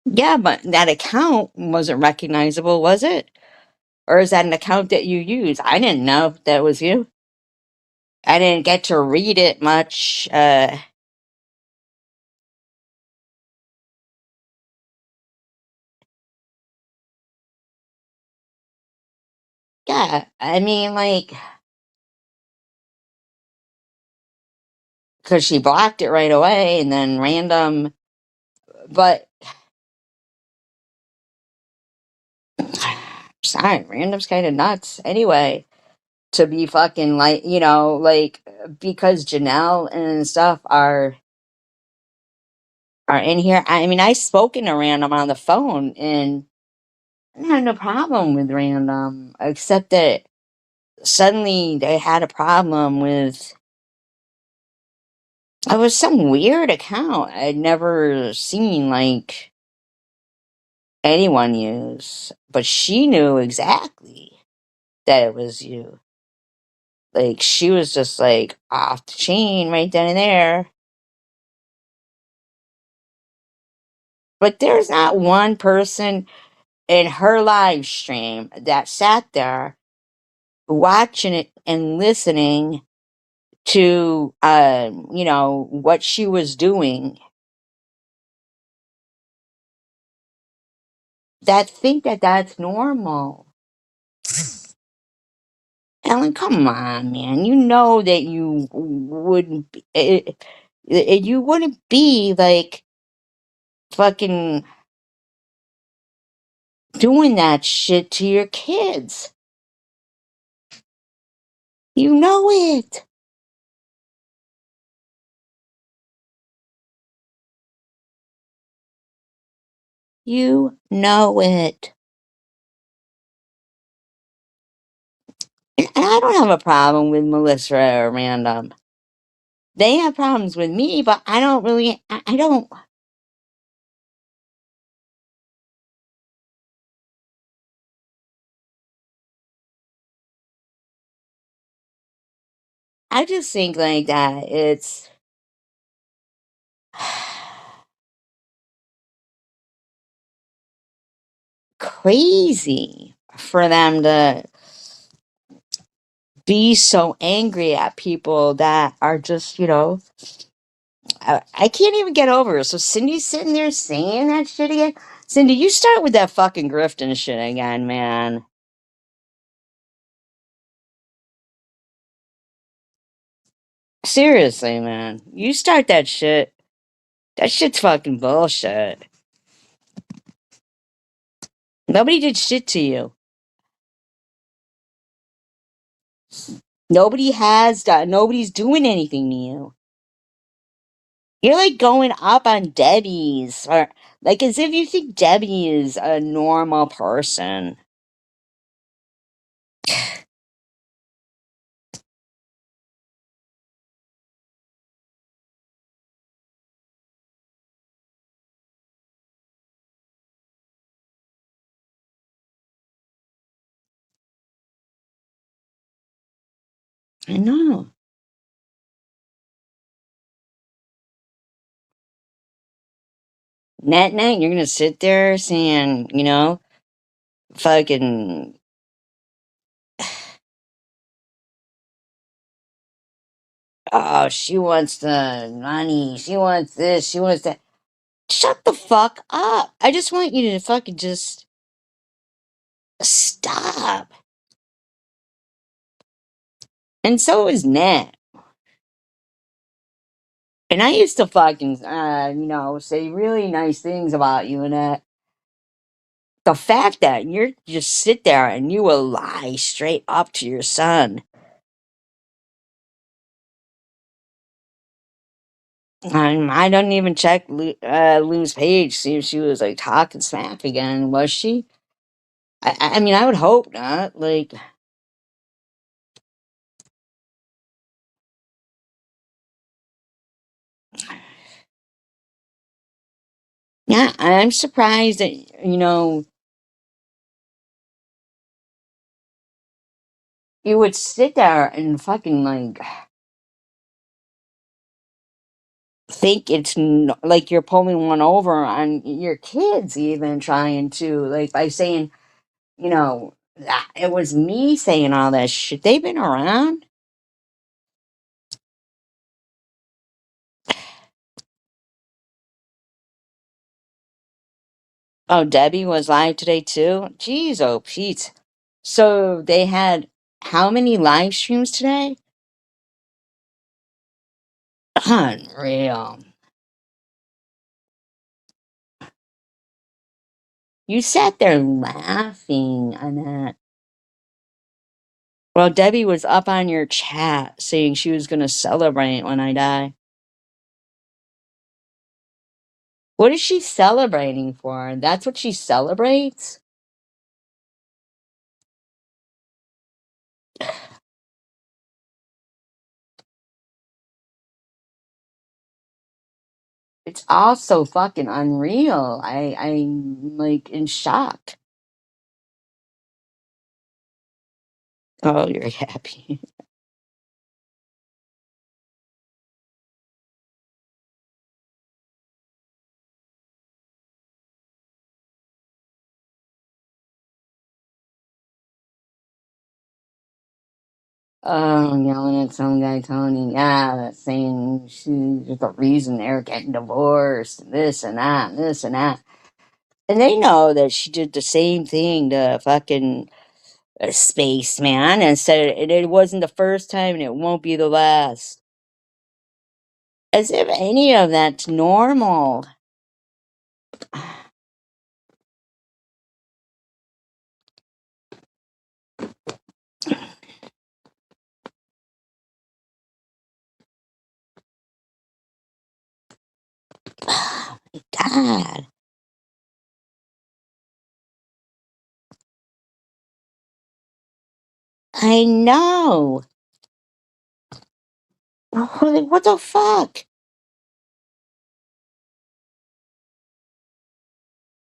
Yeah, but that account wasn't recognizable, was it? Or is that an account that you use? I didn't know that was you. I didn't get to read it much. Yeah, I mean, like, because she blocked it right away and then random. But, sorry, random's kind of nuts. Anyway, to be fucking like, like, because Janelle and stuff are in here. I mean, I spoken to random on the phone and I had no problem with random, except that suddenly they had a problem with it was some weird account I'd never seen like anyone use, but she knew exactly that it was you. Like she was just like off the chain right then and there. But there's not one person in her live stream that sat there watching it and listening to what she was doing that think that that's normal. Ellen, come on, man. You know that you wouldn't be, you wouldn't be like fucking doing that shit to your kids. You know it. You know it. And I don't have a problem with Melissa or Random. They have problems with me, but I don't really, I don't, I just think like that it's crazy for them to be so angry at people that are just, I can't even get over it. So Cindy's sitting there saying that shit again. Cindy, you start with that fucking grifting shit again, man. Seriously, man. You start that shit. That shit's fucking bullshit. Nobody did shit to you. Nobody has done. Nobody's doing anything to you. You're like going up on Debbie's, or like as if you think Debbie is a normal person. I know. Net night, you're gonna sit there saying, fucking, oh, she wants the money, she wants this, she wants that. Shut the fuck up. I just want you to fucking just stop. And so is Net. And I used to fucking, say really nice things about you and that. The fact that you're just sit there and you will lie straight up to your son. I didn't even check Lou's page, see if she was like talking smack again. Was she? I mean, I would hope not. Like, yeah, I'm surprised that, you would sit there and fucking like think it's like you're pulling one over on your kids, even trying to, like, by saying, that it was me saying all that shit. They've been around. Oh, Debbie was live today too. Jeez, oh Pete. So they had how many live streams today? Unreal. You sat there laughing, Annette. Well, Debbie was up on your chat saying she was going to celebrate when I die. What is she celebrating for? That's what she celebrates? It's all so fucking unreal. I'm like in shock. Oh, you're happy. Oh, I'm yelling at some guy, Tony. Yeah, that's saying she's the reason they're getting divorced, and this and that, and this and that. And they know that she did the same thing to fucking a spaceman and said it wasn't the first time and it won't be the last. As if any of that's normal. Oh my God. I know. What the fuck?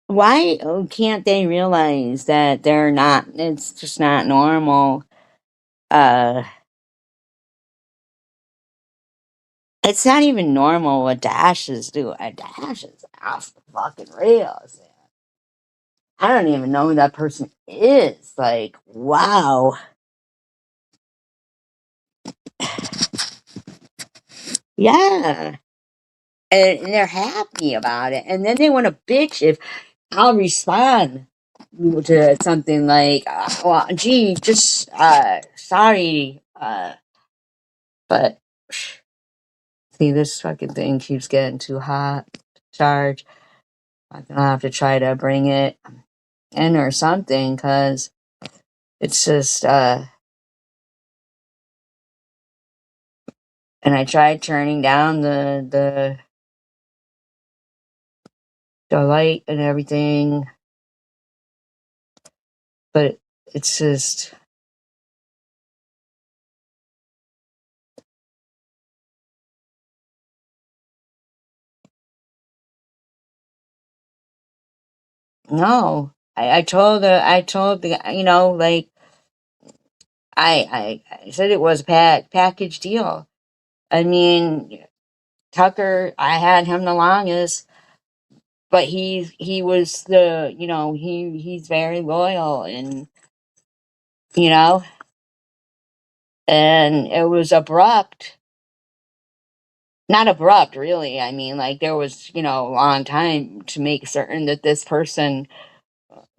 Why can't they realize that they're not, it's just not normal? Uh, it's not even normal what Dash is doing. Dash is off the fucking rails. I don't even know who that person is. Like, wow. Yeah. And they're happy about it. And then they want to bitch if I'll respond to something like, well, gee, just, sorry. But see, this fucking thing keeps getting too hot to charge. I'm gonna have to try to bring it in or something because it's just, and I tried turning down the light and everything, but it's just, no. I told the, like, I said it was a package deal. I mean, Tucker, I had him the longest, but he was the, he's very loyal, and you know, and it was abrupt. Not abrupt, really. I mean, like, there was, a long time to make certain that this person,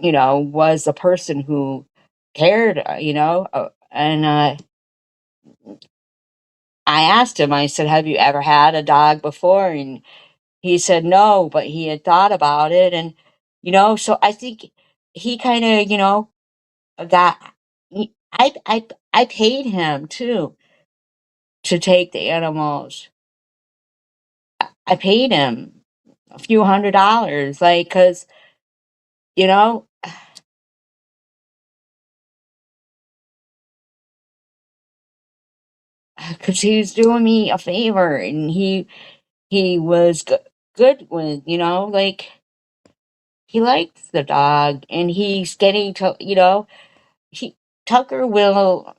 was a person who cared, and I asked him, I said, have you ever had a dog before? And he said no, but he had thought about it. And, so I think he kind of, got, I paid him too to take the animals. I paid him a few $100s, like, cause you know, cause he was doing me a favor, and he was good with, like, he likes the dog, and he's getting to, he Tucker will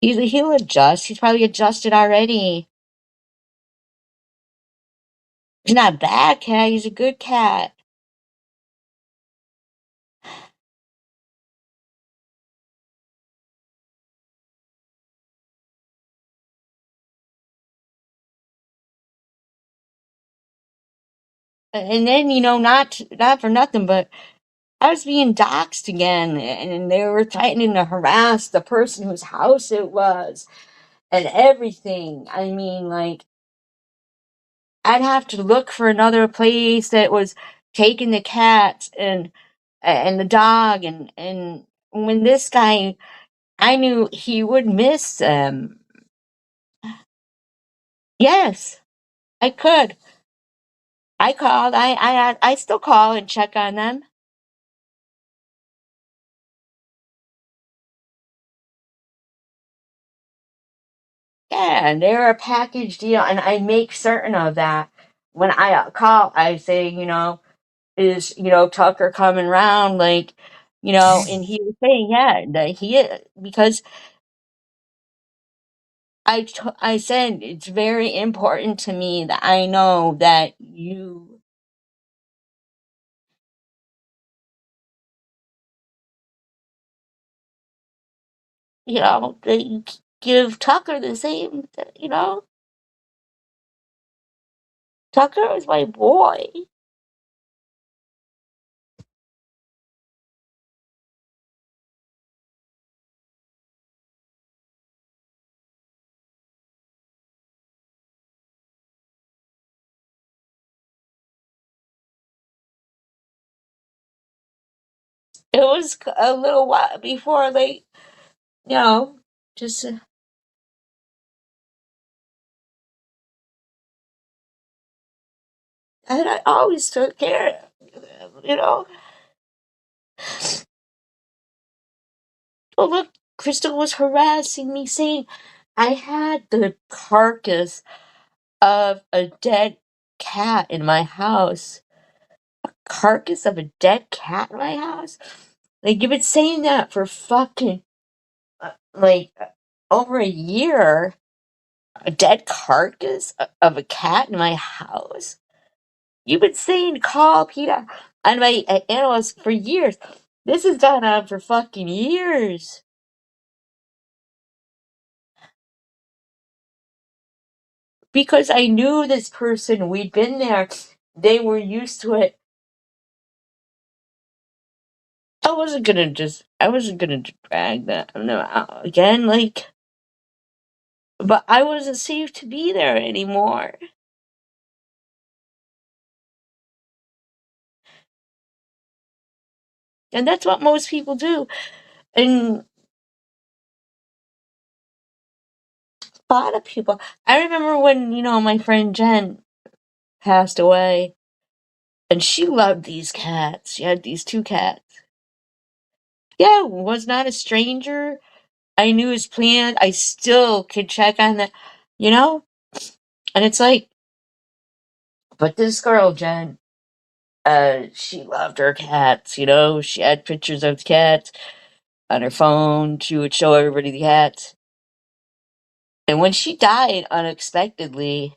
he'll adjust. He's probably adjusted already. He's not a bad cat. He's a good cat. And then, not for nothing, but I was being doxxed again, and they were threatening to harass the person whose house it was, and everything. I mean, like, I'd have to look for another place that was taking the cats and the dog, and when this guy, I knew he would miss them. Yes, I could. I called. I still call and check on them. Yeah, and they're a package deal, and I make certain of that. When I call, I say, is Tucker coming round? Like, and he was saying, yeah, that he is, because I said it's very important to me that I know that that you give Tucker the same, Tucker is my boy. It was a little while before they, you know, just, and I always took care of, Oh, look, Crystal was harassing me, saying I had the carcass of a dead cat in my house. Carcass of a dead cat in my house? Like, you've been saying that for fucking, like, over a year. A dead carcass of a cat in my house? You've been saying call PETA on my animals for years. This has gone on for fucking years. Because I knew this person, we'd been there, they were used to it. I wasn't gonna drag them out again, like, but I wasn't safe to be there anymore. And that's what most people do. And a lot of people, I remember when, my friend Jen passed away, and she loved these cats. She had these two cats. Yeah, was not a stranger. I knew his plan. I still could check on that, you know? And it's like, but this girl, Jen, she loved her cats, She had pictures of the cats on her phone. She would show everybody the cats. And when she died unexpectedly,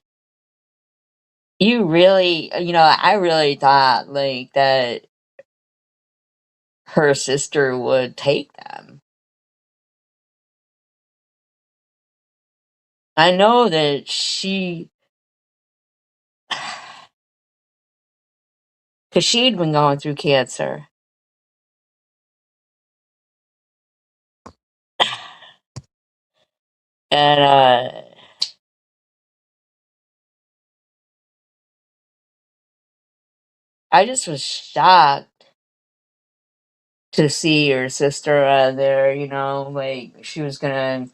I really thought, like, that her sister would take them. I know that because she'd been going through cancer. And I just was shocked to see her sister there, like she was gonna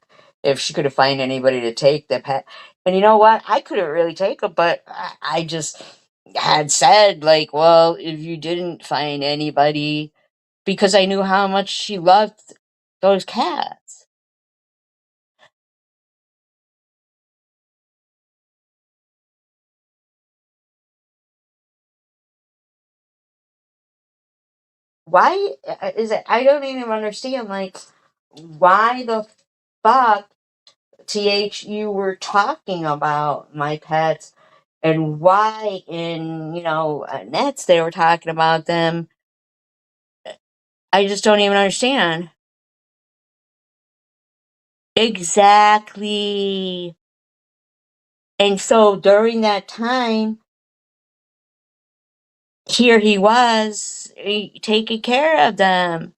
if she couldn't find anybody to take the pet. And you know what? I couldn't really take them, but I just had said, like, well, if you didn't find anybody, because I knew how much she loved those cats. Why is it? I don't even understand. Like, why the fuck, you were talking about my pets, and why in, nets they were talking about them. I just don't even understand. Exactly. And so during that time, here he was taking care of them.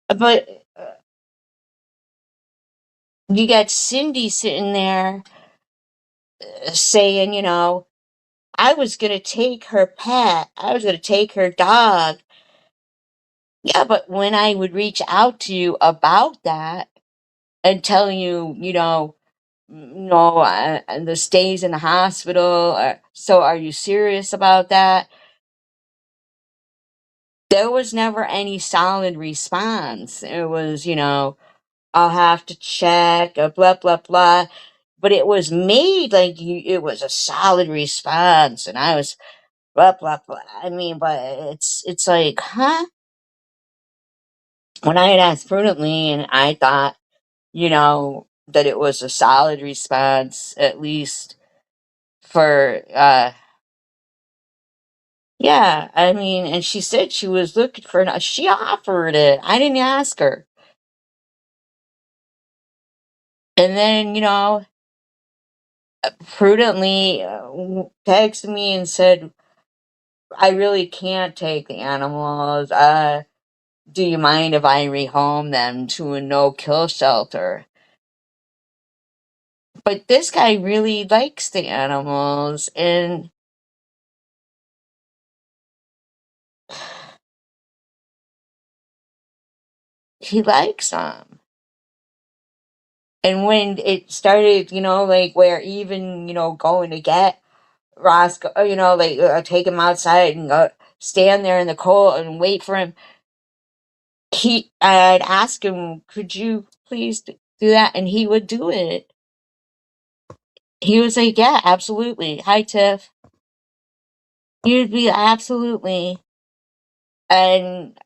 But you got Cindy sitting there saying, I was going to take her pet, I was going to take her dog. Yeah, but when I would reach out to you about that and tell you, no, the stays in the hospital, so are you serious about that? There was never any solid response. It was, I'll have to check, blah, blah, blah. But it was made like it was a solid response. And I was, blah, blah, blah. I mean, but it's like, huh? When I had asked prudently and I thought, that it was a solid response, at least for, yeah, I mean, and she said she was looking for, she offered it. I didn't ask her. And then, prudently texted me and said, I really can't take the animals. Do you mind if I rehome them to a no-kill shelter? But this guy really likes the animals, and he likes them. And when it started, like where even, going to get Roscoe, like take him outside and stand there in the cold and wait for him, I'd ask him, could you please do that? And he would do it. He was like, yeah, absolutely. Hi, Tiff. You'd be absolutely. And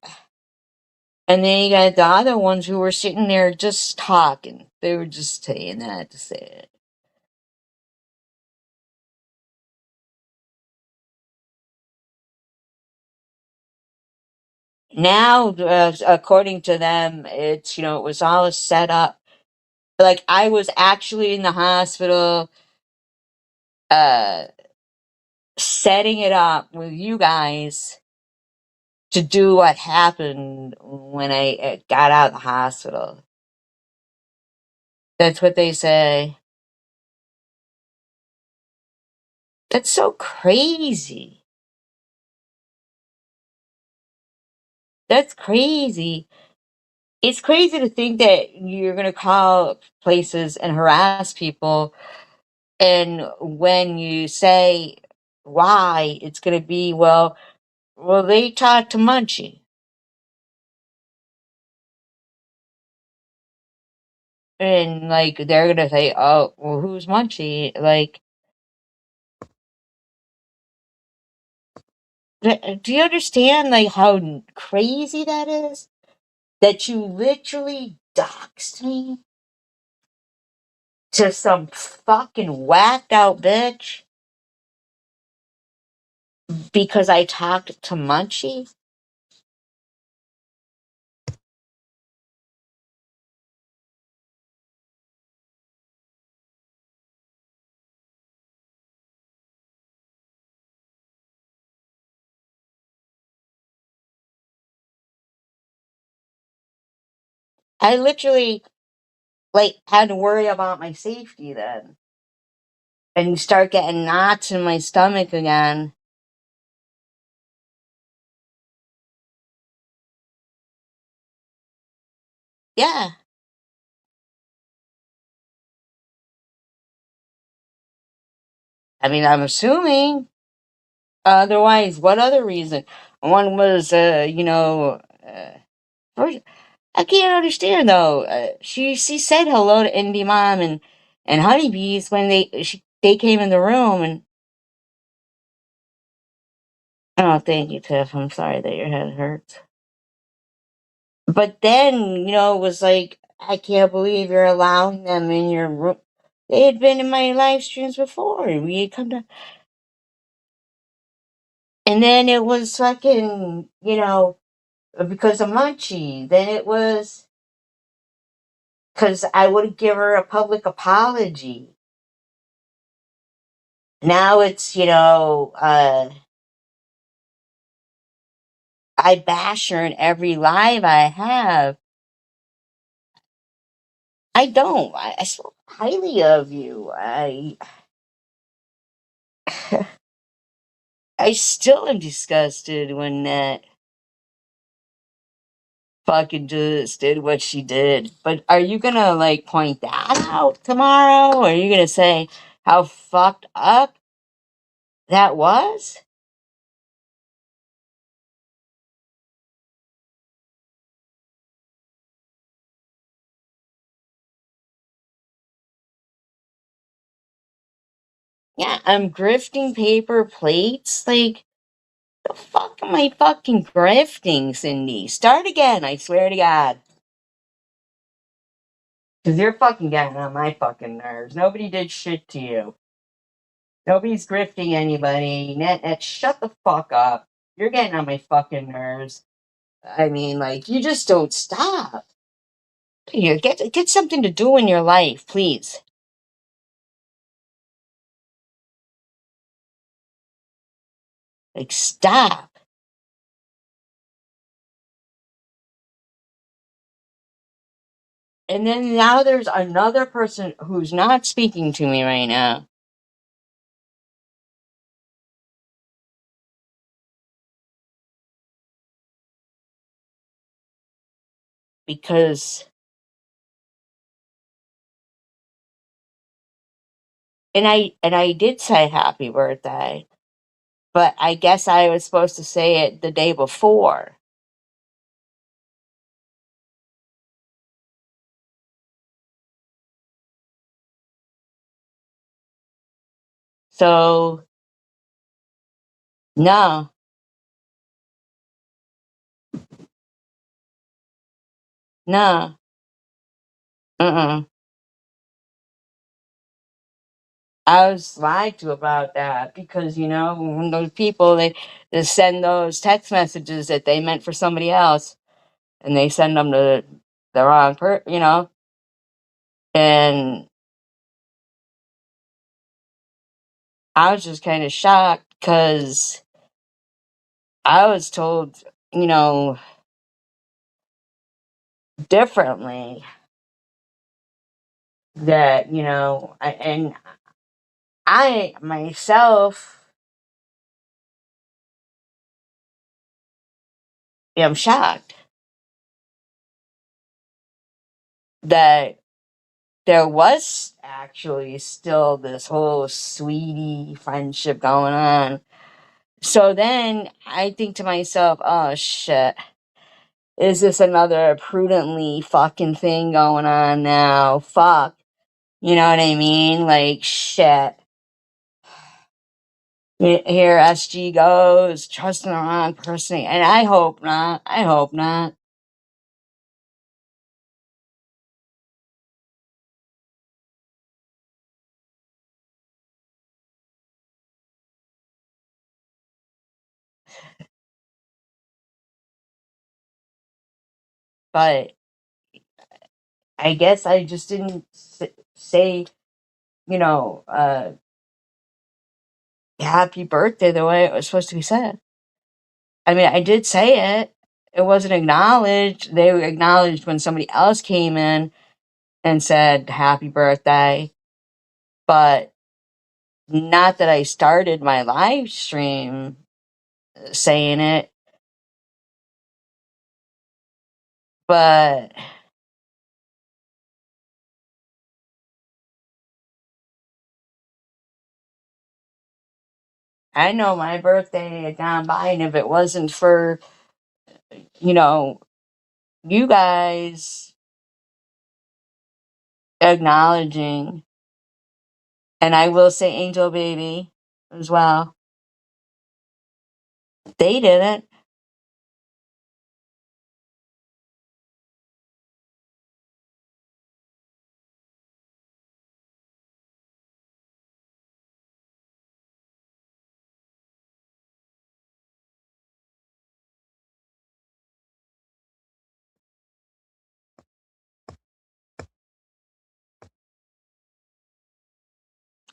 and then you got the other ones who were sitting there just talking. They were just saying that to say it. Now, according to them, it's, it was all set up. Like, I was actually in the hospital, uh, setting it up with you guys to do what happened when I got out of the hospital. That's what they say. That's so crazy. That's crazy. It's crazy to think that you're going to call places and harass people, and when you say why, it's going to be, well, they talked to Munchie, and like they're going to say, oh, well, who's Munchie? Like, do you understand like how crazy that is? That you literally doxed me to some fucking whacked out bitch because I talked to Munchie? I literally like had to worry about my safety then. And start getting knots in my stomach again. Yeah. I mean, I'm assuming. Otherwise, what other reason? One was, first, I can't understand though. She said hello to Indie Mom and Honeybees when they came in the room, and oh, thank you, Tiff. I'm sorry that your head hurts. But then, it was like, I can't believe you're allowing them in your room. They had been in my live streams before. We had come to, and then it was fucking, because of Munchie. Then it was because I would give her a public apology. Now it's, I bash her in every live I have. I don't. I spoke highly of you. I still am disgusted when that fucking just did what she did. But are you gonna like point that out tomorrow? Or are you gonna say how fucked up that was? Yeah, I'm grifting paper plates. Like, the fuck am I fucking grifting, Cindy? Start again, I swear to God. Because you're fucking getting on my fucking nerves. Nobody did shit to you. Nobody's grifting anybody. Net, shut the fuck up. You're getting on my fucking nerves. I mean, like, you just don't stop. Here, get something to do in your life, please. Like, stop. And then now there's another person who's not speaking to me right now. Because and I did say happy birthday, but I guess I was supposed to say it the day before. So no, no, uh-uh. I was lied to about that because when those people they send those text messages that they meant for somebody else, and they send them to the wrong and I was just kind of shocked because I was told differently that and I myself am shocked that there was actually still this whole sweetie friendship going on. So then I think to myself, oh shit, is this another prudently fucking thing going on now? Fuck. You know what I mean? Like, shit. Here SG goes, trusting the wrong person. And I hope not. I hope not. But I guess I just didn't say, you know, uh, happy birthday the way it was supposed to be said. I mean, I did say it. It wasn't acknowledged. They acknowledged when somebody else came in and said happy birthday, but not that I started my live stream saying it. But I know my birthday had gone by, and if it wasn't for, you know, you guys acknowledging, and I will say Angel Baby as well, they didn't.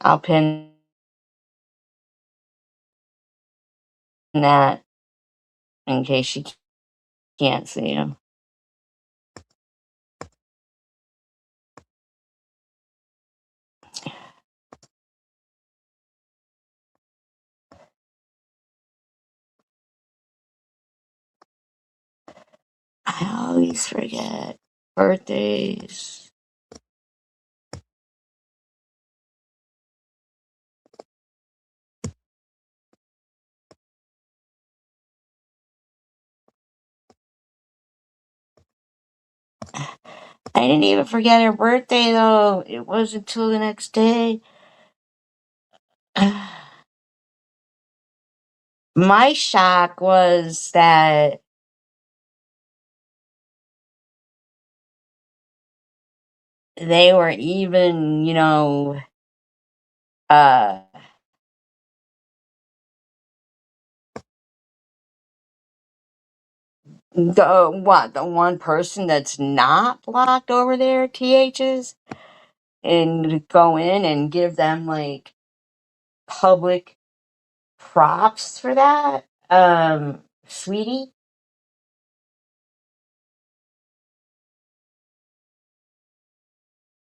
I'll pin that in case you can't see him. I always forget birthdays. I didn't even forget her birthday though. It wasn't until the next day. My shock was that they were even, uh, the one person that's not blocked over there, THs, and go in and give them like public props for that. Sweetie,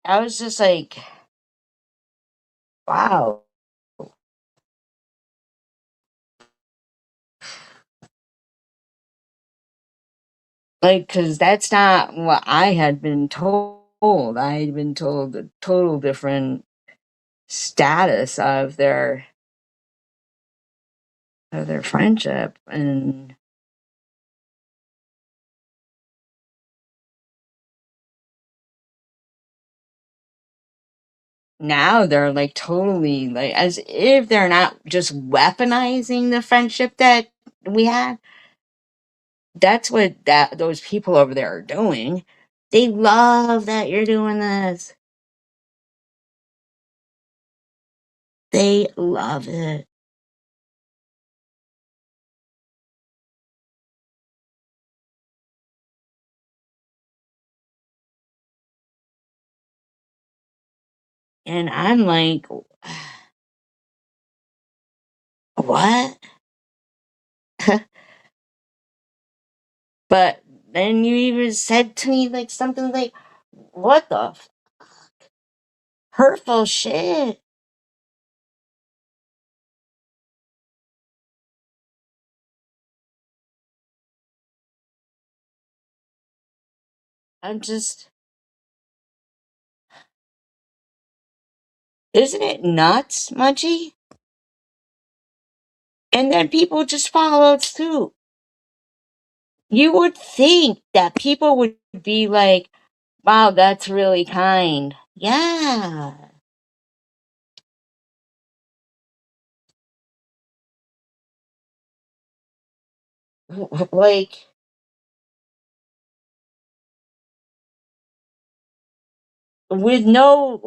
I was just like, wow. Like, because that's not what I had been told. I had been told a total different status of their friendship, and now they're like totally like as if they're not just weaponizing the friendship that we had. That's what that those people over there are doing. They love that you're doing this. They love it. And I'm like, what? But then you even said to me like something like, what the hurtful shit? I'm just, isn't it nuts, Munchie? And then people just followed suit. You would think that people would be like, wow, that's really kind. Yeah. Like, with no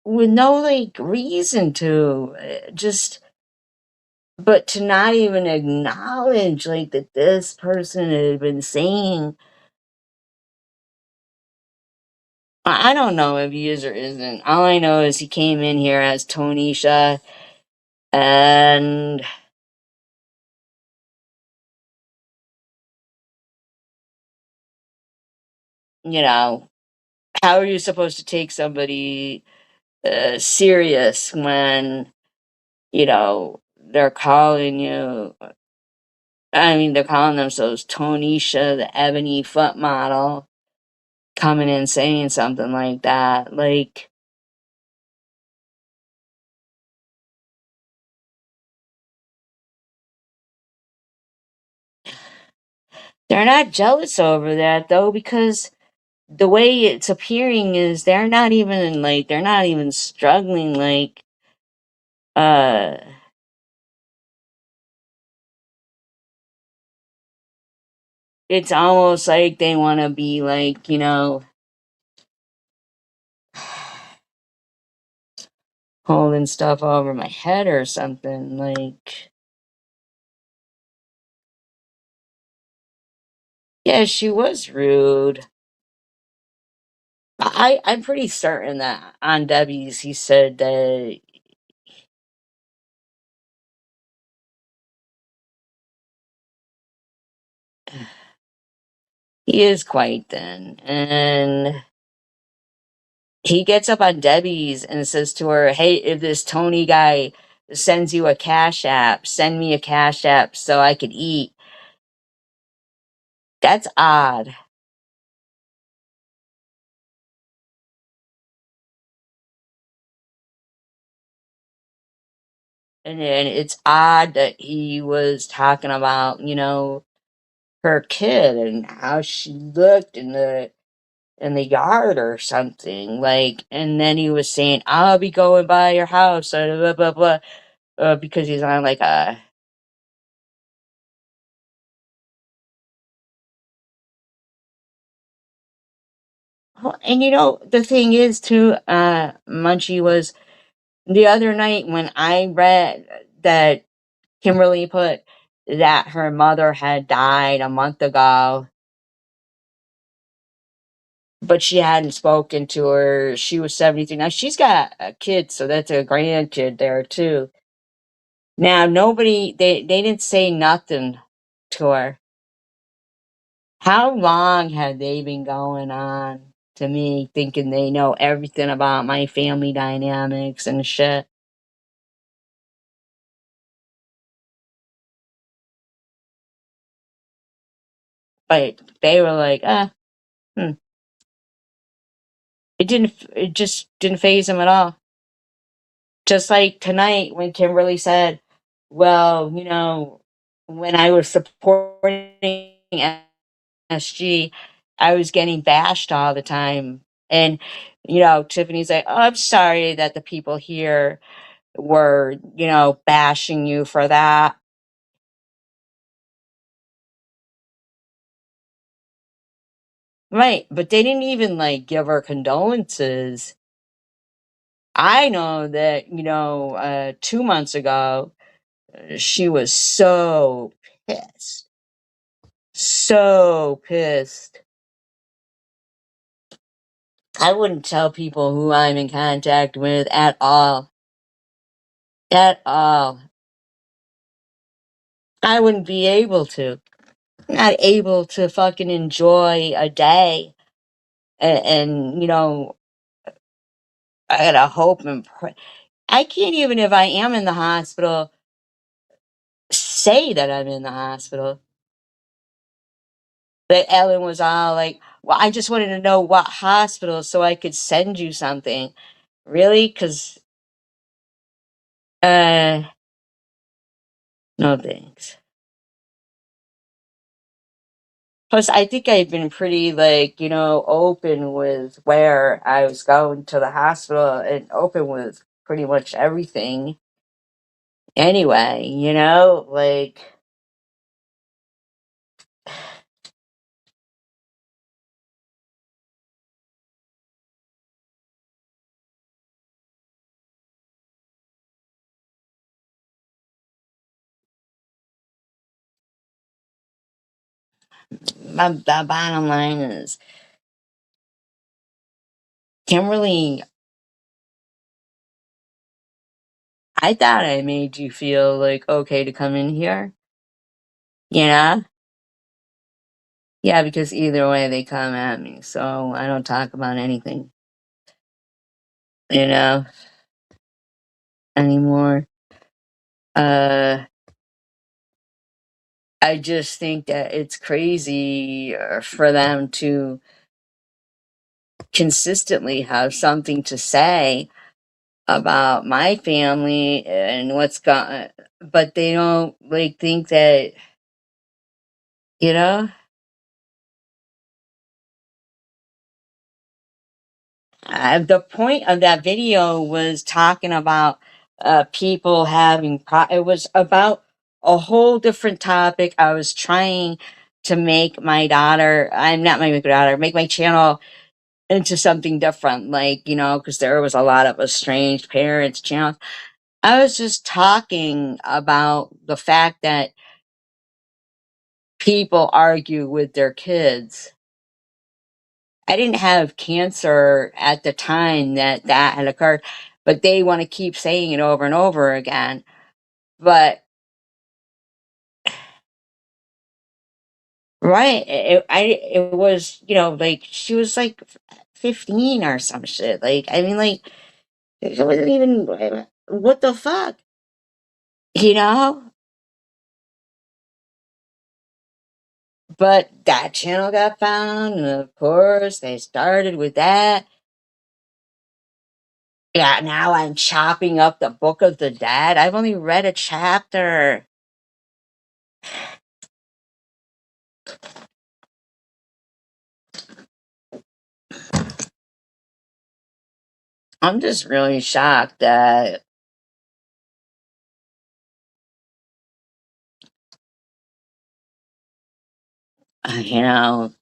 like reason to just, but to not even acknowledge like that this person had been saying, I don't know if he is or isn't. All I know is he came in here as Tonisha, and you know, how are you supposed to take somebody serious when they're calling you? I mean, they're calling themselves Tonisha, the ebony foot model, coming in saying something like that. Like, they're not jealous over that though, because the way it's appearing is they're not even struggling, like, uh it's almost like they want to be like, holding stuff over my head or something. Like, yeah, she was rude. I'm pretty certain that on Debbie's he said that he is quite thin, and he gets up on Debbie's and says to her, "Hey, if this Tony guy sends you a cash app, send me a cash app so I could eat." That's odd. And then it's odd that he was talking about, her kid and how she looked in the yard or something. Like, and then he was saying, "I'll be going by your house," blah blah blah, because he's on like a. And the thing is too, Munchie, was the other night when I read that Kimberly put that her mother had died a month ago, but she hadn't spoken to her. She was 73. Now she's got a kid, so that's a grandkid there too. Now nobody, they didn't say nothing to her. How long have they been going on to me thinking they know everything about my family dynamics and shit? But they were like, hmm. It just didn't phase them at all. Just like tonight when Kimberly said, "Well, when I was supporting SG, I was getting bashed all the time." And, Tiffany's like, "Oh, I'm sorry that the people here were, bashing you for that." Right. But they didn't even like give her condolences. I know that, 2 months ago, she was so pissed. So pissed. I wouldn't tell people who I'm in contact with at all. At all. I wouldn't be able to. Not able to fucking enjoy a day. And I gotta hope and pray. I can't even, if I am in the hospital, say that I'm in the hospital. But Ellen was all like, "Well, I just wanted to know what hospital so I could send you something." Really? Because, uh, no thanks. Plus, I think I've been pretty, like, open with where I was going to the hospital and open with pretty much everything anyway, like, the bottom line is, Kimberly, I thought I made you feel like okay to come in here, you know? Yeah, because either way they come at me, so I don't talk about anything, you know, anymore. Uh, I just think that it's crazy for them to consistently have something to say about my family and what's going, but they don't like think that, you know, the point of that video was talking about people having it was about a whole different topic. I was trying to make my daughter, I'm not my daughter, make my channel into something different, like, you know, because there was a lot of estranged parents channels. I was just talking about the fact that people argue with their kids. I didn't have cancer at the time that that had occurred, but they want to keep saying it over and over again. But right, it was, you know, like she was like 15 or some shit. Like, I mean, like it wasn't even what the fuck, you know. But that channel got found, and of course they started with that. Yeah, now I'm chopping up the Book of the Dead. I've only read a chapter. I'm just really shocked that, you know,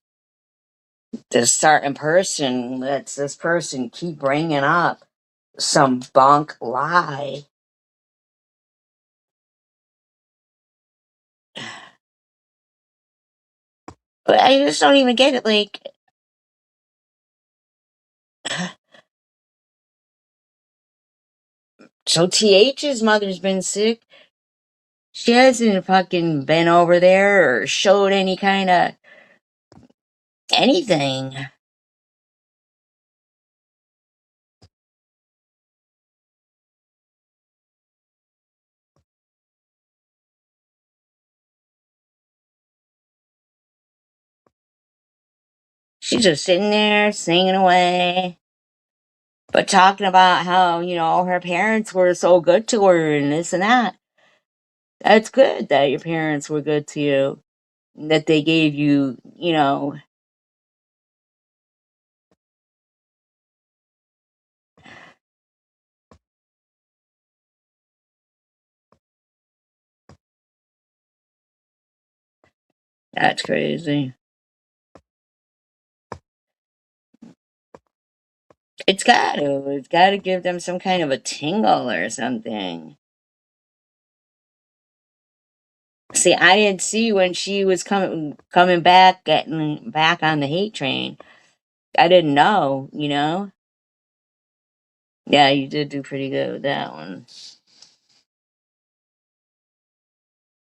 this certain person lets this person keep bringing up some bunk lie. But I just don't even get it. Like, so TH's mother's been sick. She hasn't fucking been over there or showed any kind of anything. She's just sitting there singing away, but talking about how, you know, her parents were so good to her and this and that. That's good that your parents were good to you, that they gave you, you know, that's crazy. It's got to give them some kind of a tingle or something. See, I didn't see when she was coming back, getting back on the hate train. I didn't know, you know. Yeah, you did do pretty good with that one.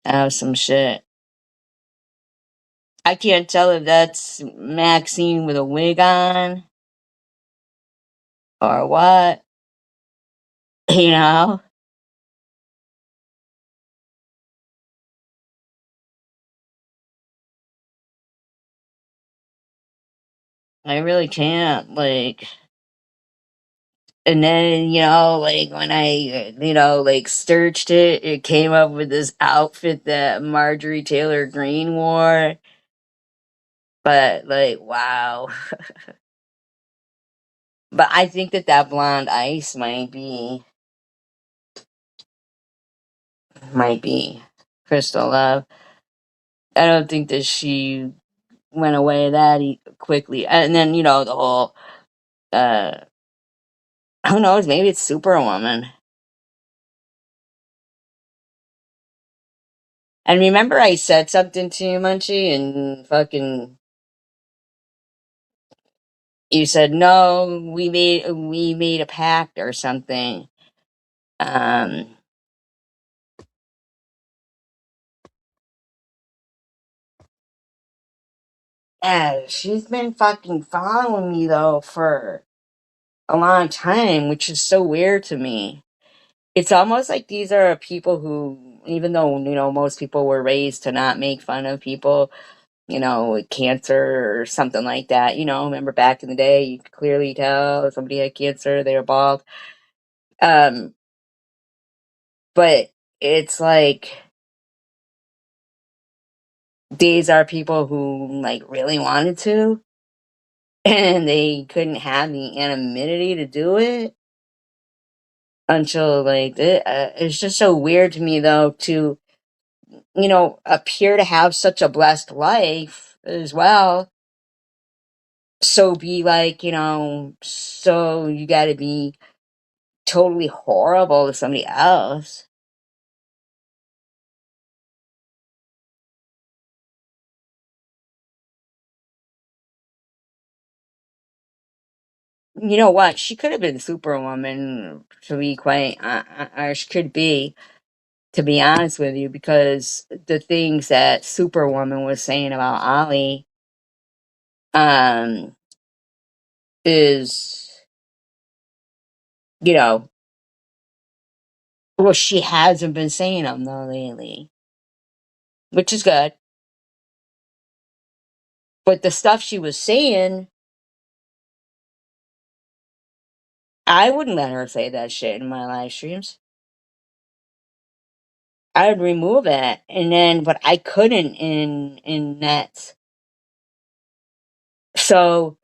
That was some shit. I can't tell if that's Maxine with a wig on or what, you know. I really can't, like. And then, you know, like when I, you know, like searched it, it came up with this outfit that Marjorie Taylor Greene wore. But like, wow. But I think that that blonde ice might be Crystal Love. I don't think that she went away that quickly. And then, you know, the whole, uh, who knows, maybe it's Superwoman. And remember I said something to you, Munchie, and fucking you said no, we made a pact or something. Um yeah, she's been fucking following me though for a long time, which is so weird to me. It's almost like these are people who, even though, you know, most people were raised to not make fun of people, with cancer or something like that. Remember back in the day, you could clearly tell if somebody had cancer, they were bald. Um, but it's like these are people who like really wanted to, and they couldn't have the anonymity to do it until like it's just so weird to me though to appear to have such a blessed life as well. So be like, so you got to be totally horrible to somebody else. You know what? She could have been Superwoman, to be quite, or she could be, to be honest with you, because the things that Superwoman was saying about Ollie, um, is, you know, well, she hasn't been saying them though lately, which is good. But the stuff she was saying, I wouldn't let her say that shit in my live streams. I would remove it, and then, but I couldn't in Nets. So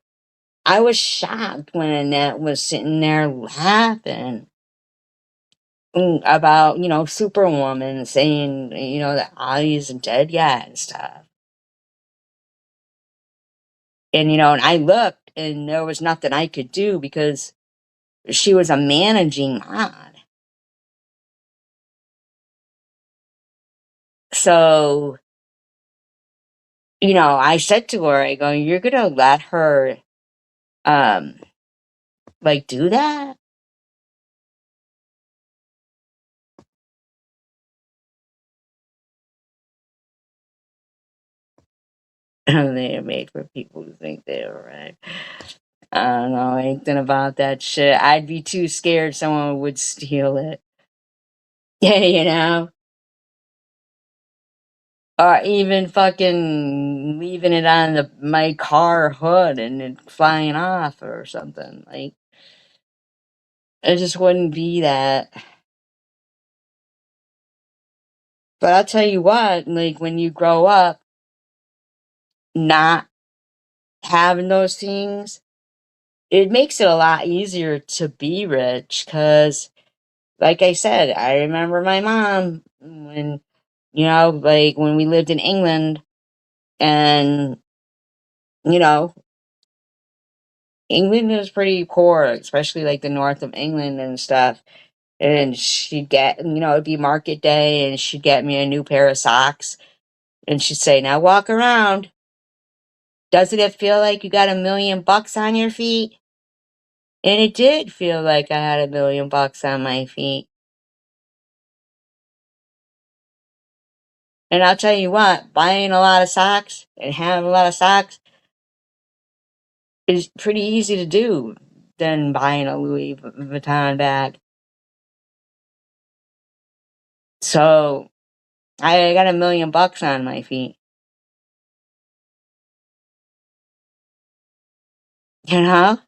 I was shocked when Annette was sitting there laughing about, Superwoman saying, that Ollie isn't dead yet and stuff. And, and I looked and there was nothing I could do because she was a managing mod. So, I said to her, I go, you're going to let her, um, like do that? They are made for people who think they're right. I don't know anything about that shit. I'd be too scared someone would steal it. Yeah, or even fucking leaving it on my car hood and it flying off or something. Like, it just wouldn't be that. But I'll tell you what, like, when you grow up not having those things, it makes it a lot easier to be rich. Because, like I said, I remember my mom when, like when we lived in England, and, you know, England is pretty poor, especially like the north of England and stuff. And she'd get, it'd be market day, and she'd get me a new pair of socks. And she'd say, now walk around. Doesn't it feel like you got $1,000,000 on your feet? And it did feel like I had $1,000,000 on my feet. And I'll tell you what, buying a lot of socks and having a lot of socks is pretty easy to do than buying a Louis Vuitton bag. So I got $1,000,000 on my feet. You know?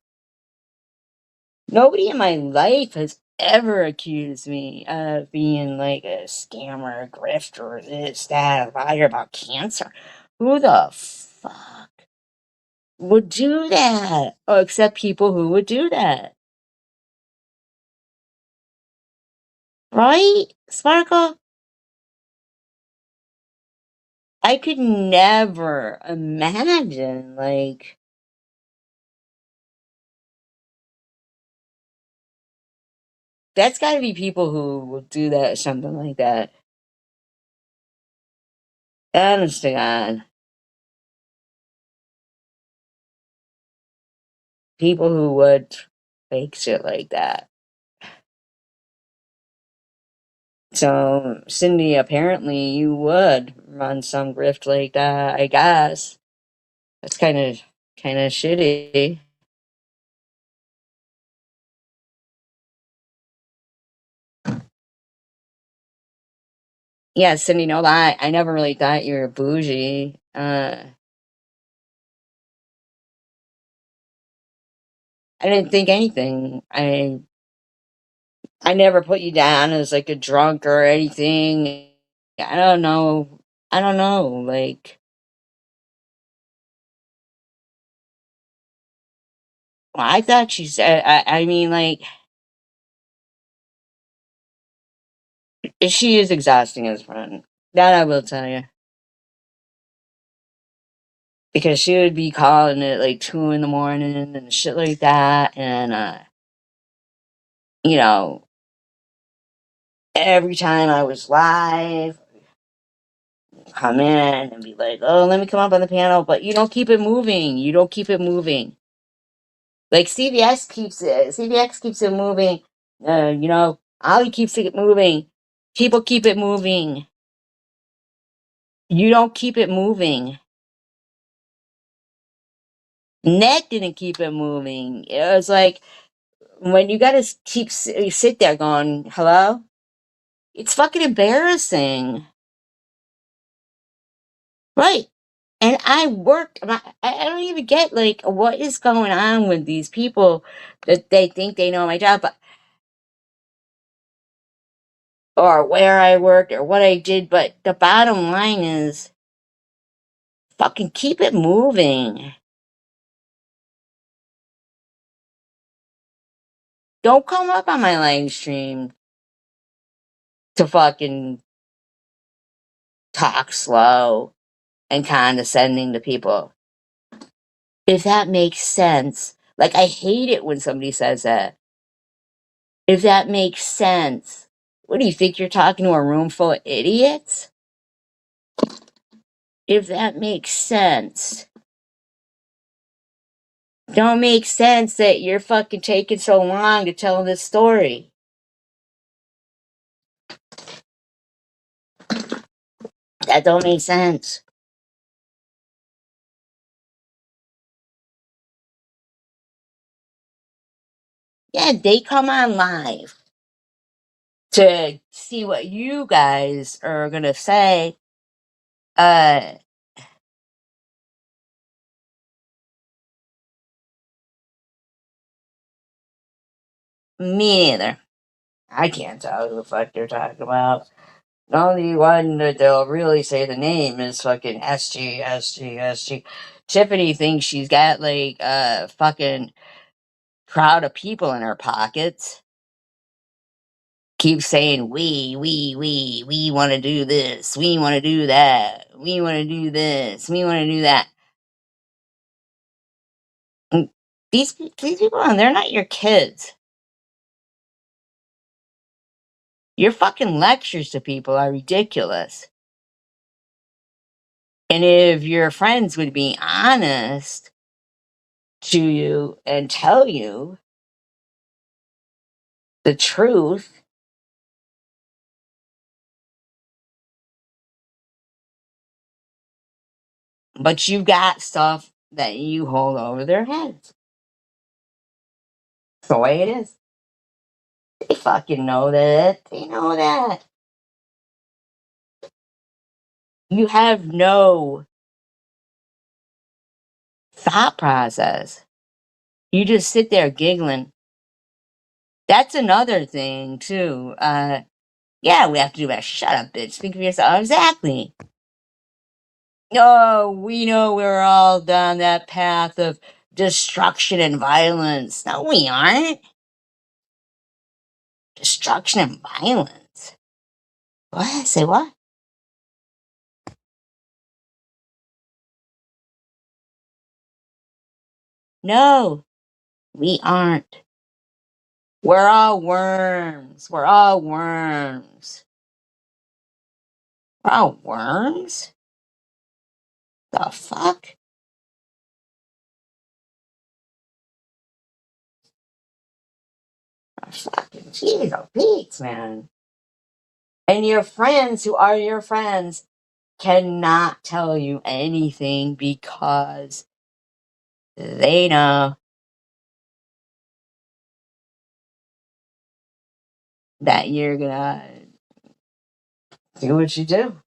Nobody in my life has ever accused me of being like a scammer, grifter, this, that, liar about cancer. Who the fuck would do that? Oh, except people who would do that. Right? Sparkle? I could never imagine, like, that's gotta be people who will do that, something like that. Honest to God. People who would fake shit like that. So, Cindy, apparently you would run some grift like that, I guess. That's kind of shitty. Yeah, Cindy, no lie. I never really thought you were bougie. I didn't think anything. I never put you down as like a drunk or anything. I don't know. I don't know. Like, I thought she said. I mean, like, she is exhausting as a friend. That I will tell you. Because she would be calling at like 2 in the morning and shit like that, and you know, every time I was live, come in and be like, "Oh, let me come up on the panel," but you don't keep it moving. You don't keep it moving. Like CVX keeps it moving. Ollie keeps it moving. People keep it moving. You don't keep it moving. Ned didn't keep it moving. It was like when you gotta sit there going, "Hello." It's fucking embarrassing. Right. And I worked, I don't even get like what is going on with these people that they think they know my job, or where I worked or what I did. But the bottom line is fucking keep it moving. Don't come up on my live stream to fucking talk slow and condescending to people. If that makes sense. Like, I hate it when somebody says that. If that makes sense. What do you think you're talking to a room full of idiots? If that makes sense. Don't make sense that you're fucking taking so long to tell this story. That don't make sense. Yeah, they come on live to see what you guys are gonna say. Uh, Me neither. I can't tell who the fuck they're talking about. The only one that they'll really say the name is fucking SG. Tiffany thinks she's got like a fucking crowd of people in her pockets. Keeps saying we want to do this, we want to do that, we want to do this, we want to do that. And these people, they're not your kids. Your fucking lectures to people are ridiculous. And if your friends would be honest to you and tell you the truth, but you've got stuff that you hold over their heads. It's the way it is. They fucking know that. They know that. You have no thought process. You just sit there giggling. That's another thing, too. Yeah, we have to do that. Shut up, bitch. Think of yourself. Exactly. Oh, we know we're all down that path of destruction and violence. No, we aren't. Destruction and violence. What? Say what? No, we aren't. We're all worms. We're all worms. We're all worms? The fuck? Oh, fucking jeez, oh Pete's, man. And your friends who are your friends cannot tell you anything because they know that you're gonna do what you do.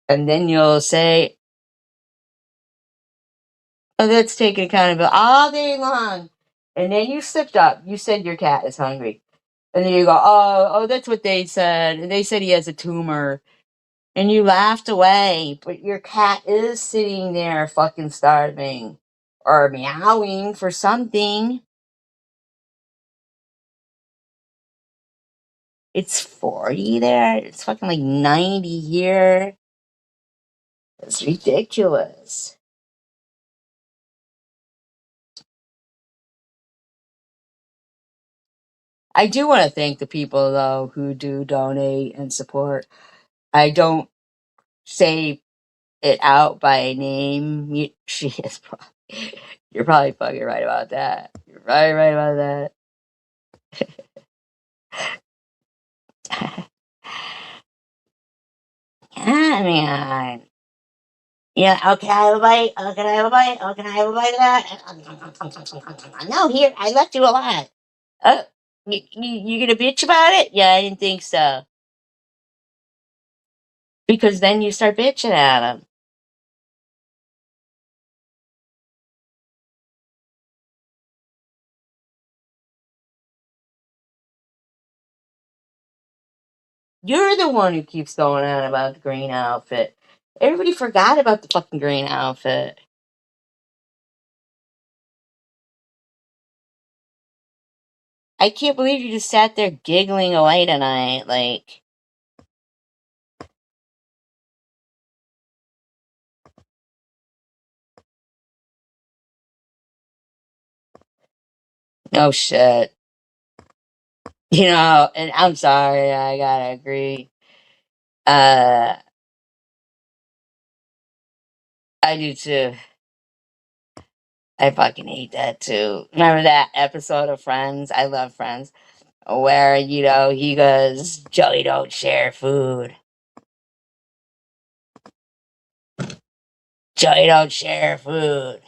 And then you'll say, Oh, that's taking accountability all day long. And then you slipped up. You said your cat is hungry. And then you go, oh, that's what they said. And they said he has a tumor. And you laughed away. But your cat is sitting there fucking starving or meowing for something. It's 40 there. It's fucking like 90 here. It's ridiculous. I do want to thank the people, though, who do donate and support. I don't say it out by name. She is probably, you're probably fucking right about that. You're probably right about that. Yeah, man. Yeah, oh, can I have a bite? Oh, can I have a bite? Oh, can I have a bite of that? No, here, I left you a lot. Oh, you gonna bitch about it? Yeah, I didn't think so. Because then you start bitching at them. You're the one who keeps going on about the green outfit. Everybody forgot about the fucking green outfit. I can't believe you just sat there giggling away tonight. Like, no shit. And I'm sorry, I gotta agree. Uh, I do too. I fucking hate that too. Remember that episode of Friends? I love Friends. Where, he goes, Joey don't share food. Joey don't share food.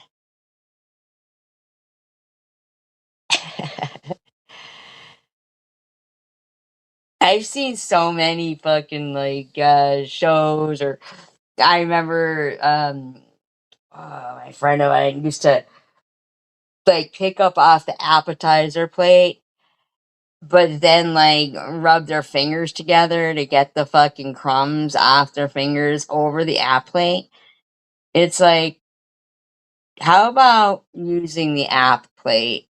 I've seen so many fucking like shows or I remember my friend of mine used to like pick up off the appetizer plate, but then like rub their fingers together to get the fucking crumbs off their fingers over the app plate. It's like, how about using the app plate?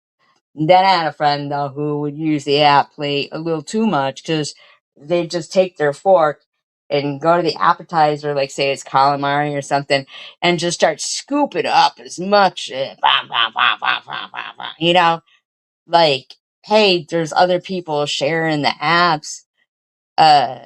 Then I had a friend though who would use the app plate a little too much because they'd just take their fork and go to the appetizer, like say it's calamari or something, and just start scooping up as much, bah, bah, bah, bah, bah, bah, bah, like, hey, there's other people sharing the apps. Uh,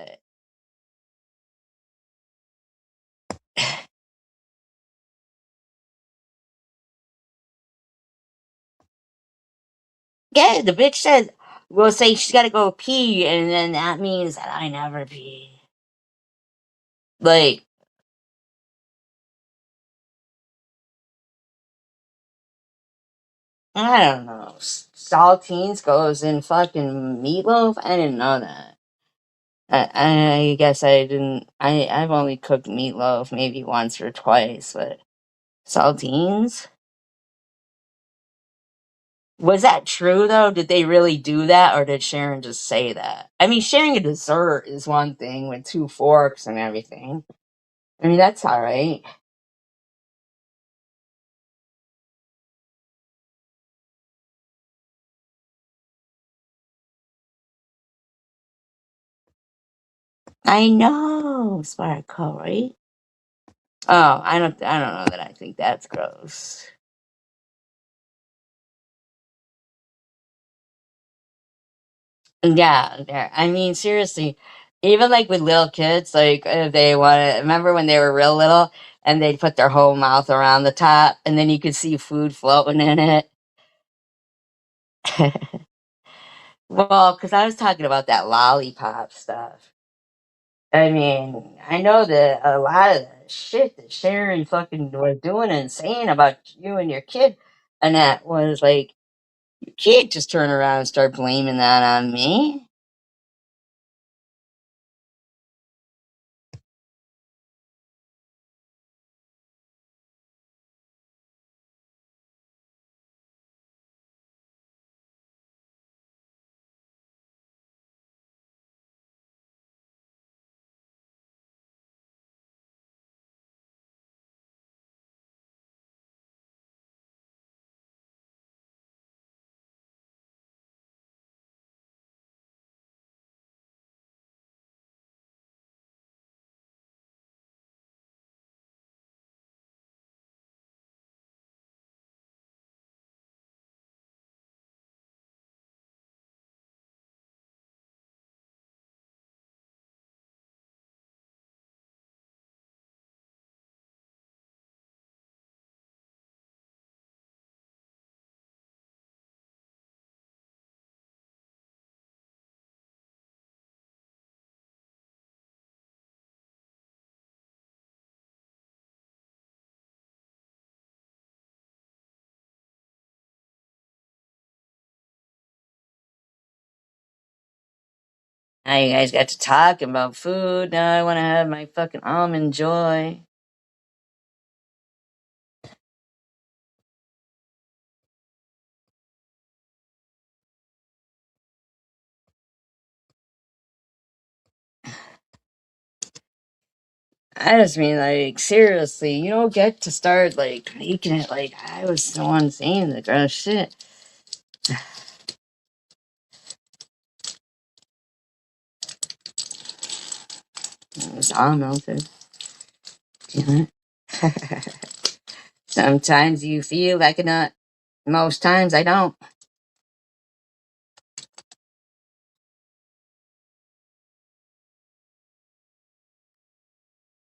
yeah, the bitch says, we'll say she's got to go pee, and then that means that I never pee. Like, I don't know. Saltines goes in fucking meatloaf? I didn't know that. I guess I didn't. I've only cooked meatloaf maybe once or twice, but saltines? Was that true though? Did they really do that, or did Sharon just say that? I mean, sharing a dessert is one thing with two forks and everything. I mean, that's all right. I know, Sparkle, right? Oh, I don't know that I think that's gross. Yeah, yeah. I mean, seriously, even like with little kids, like if they want to, remember when they were real little and they'd put their whole mouth around the top and then you could see food floating in it? Well, because I was talking about that lollipop stuff. I mean, I know that a lot of the shit that Sharon fucking was doing and saying about you and your kid, and that was like, you can't just turn around and start blaming that on me. Now you guys got to talk about food. Now I want to have my fucking almond joy. I just mean, like, seriously, you don't get to start, like, making it like I was the one saying the gross shit. It was all melted. Damn it. Sometimes you feel like a nut. Most times I don't.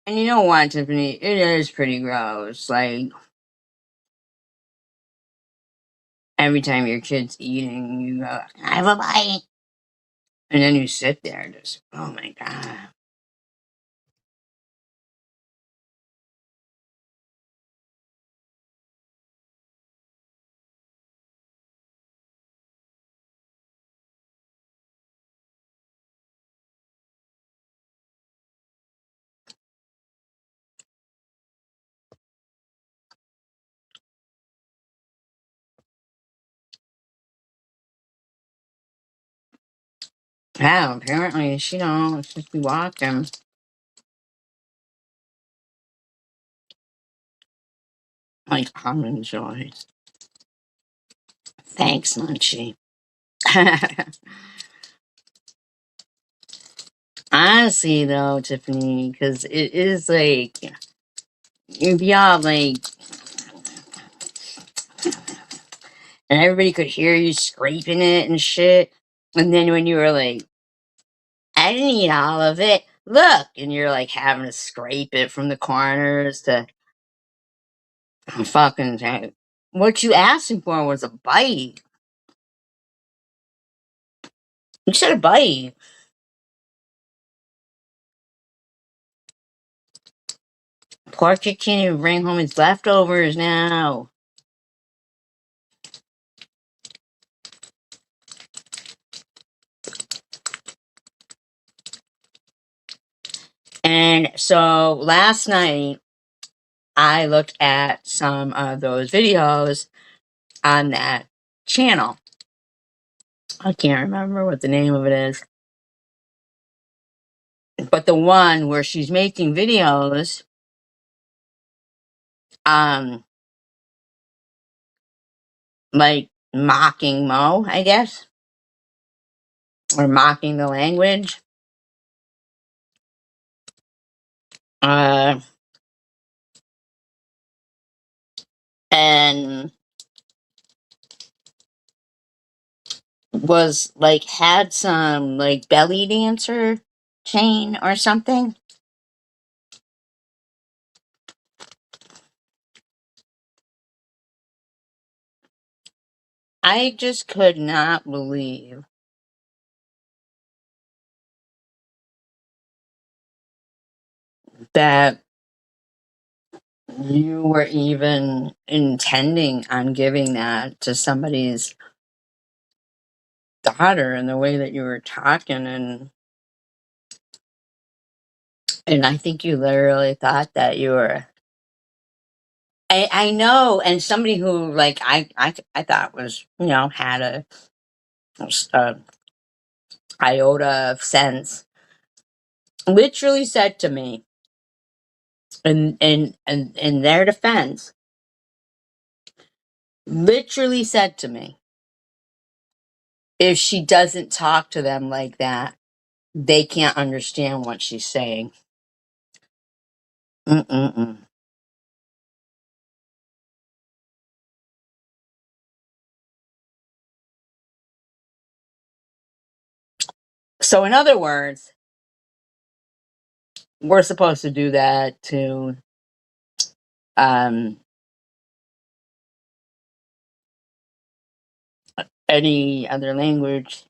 And you know what, Tiffany? It is pretty gross. Like, every time your kid's eating, you go, I have a bite. And then you sit there just, oh my God. Yeah, apparently she don't. Just be walking. Like almond joy. Thanks, Munchie. Honestly, though, Tiffany, because it is like, you'd be all like, and everybody could hear you scraping it and shit. And then when you were like, I didn't eat all of it. Look, and you're like having to scrape it from the corners to fucking. What you asking for was a bite. You said a bite. Poor kid can't even bring home his leftovers now. And so last night, I looked at some of those videos on that channel. I can't remember what the name of it is. But the one where she's making videos, um, like mocking Mo, I guess, or mocking the language. Uh, and was like had some like belly dancer chain or something. I just could not believe that you were even intending on giving that to somebody's daughter in the way that you were talking, and I think you literally thought that you were. I know, and somebody who like I thought was, had a iota of sense literally said to me, in their defense, literally said to me, if she doesn't talk to them like that, they can't understand what she's saying. Mm-mm-mm. So, in other words, we're supposed to do that to um, any other language,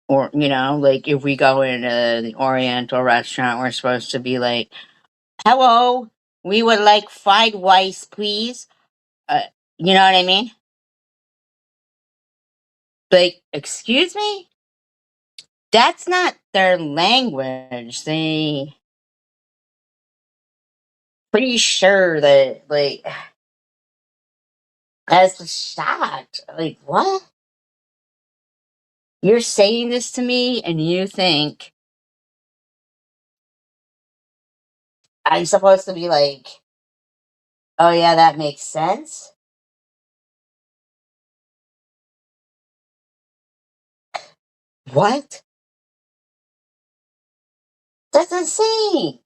or like if we go into the Oriental restaurant, we're supposed to be like, "Hello, we would like fried rice, please." Uh, you know what I mean? Like, excuse me? That's not their language. They pretty sure that, like, I was shocked. Like, what? You're saying this to me and you think I'm supposed to be like, oh yeah, that makes sense? What? That's insane.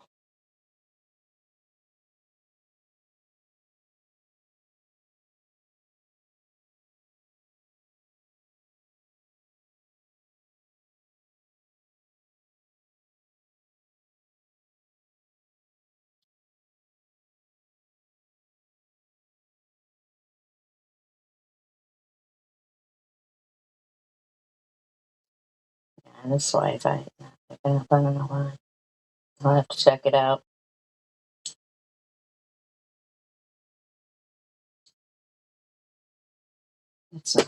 Yeah, this Wi-Fi. I don't know why. I'll have to check it out. It's not.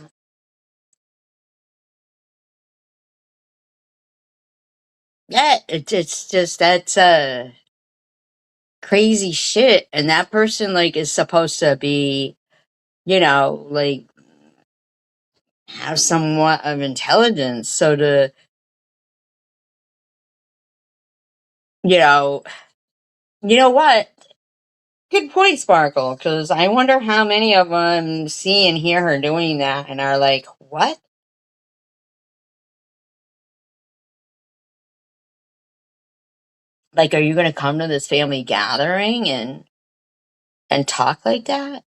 Yeah, it's just that's crazy shit. And that person like is supposed to be, like have somewhat of intelligence. So to, you know, you know what? Good point, Sparkle. Because I wonder how many of them see and hear her doing that and are like, "What? Like, are you going to come to this family gathering and talk like that?"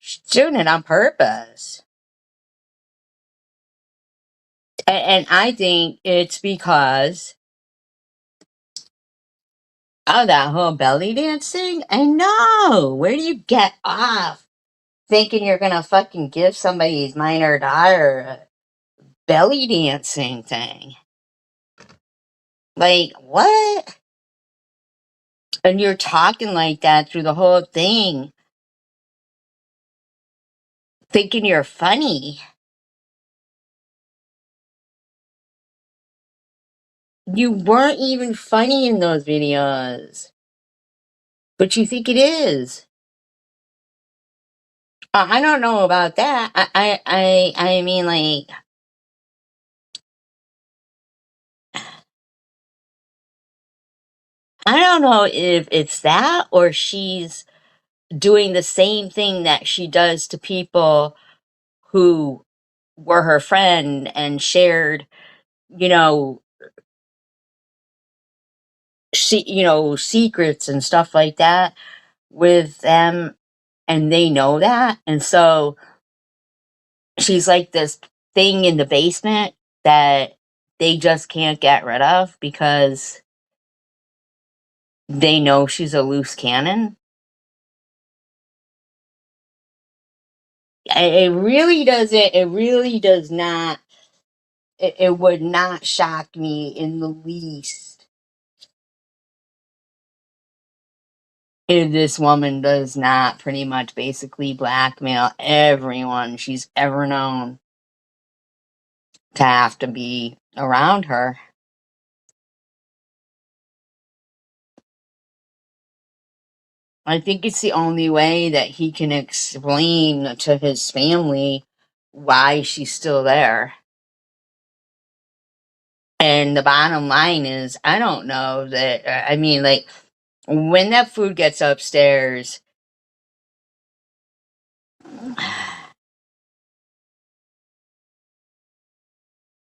She's doing it on purpose, and I think it's because of that whole belly dancing. I know. Where do you get off thinking you're gonna fucking give somebody's minor daughter a belly dancing thing? Like, what? And you're talking like that through the whole thing, thinking you're funny. You weren't even funny in those videos, but you think it is. I don't know about that. I mean, like, I don't know if it's that or she's doing the same thing that she does to people who were her friend and shared, you know, secrets and stuff like that with them, and they know that, and so she's like this thing in the basement that they just can't get rid of because they know she's a loose cannon. It really does not, it would not shock me in the least if this woman does not pretty much basically blackmail everyone she's ever known to have to be around her. I think it's the only way that he can explain to his family why she's still there. And the bottom line is, I don't know that, I mean, like, when that food gets upstairs,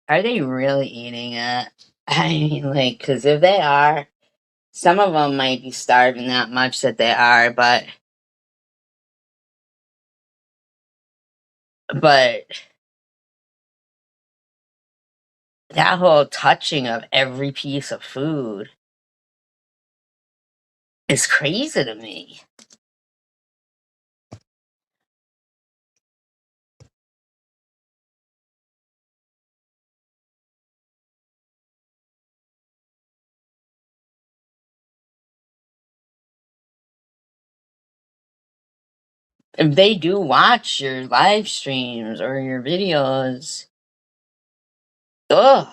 are they really eating it? I mean, like, because if they are, some of them might be starving that much that they are, but That whole touching of every piece of food is crazy to me. If they do watch your live streams or your videos, ugh,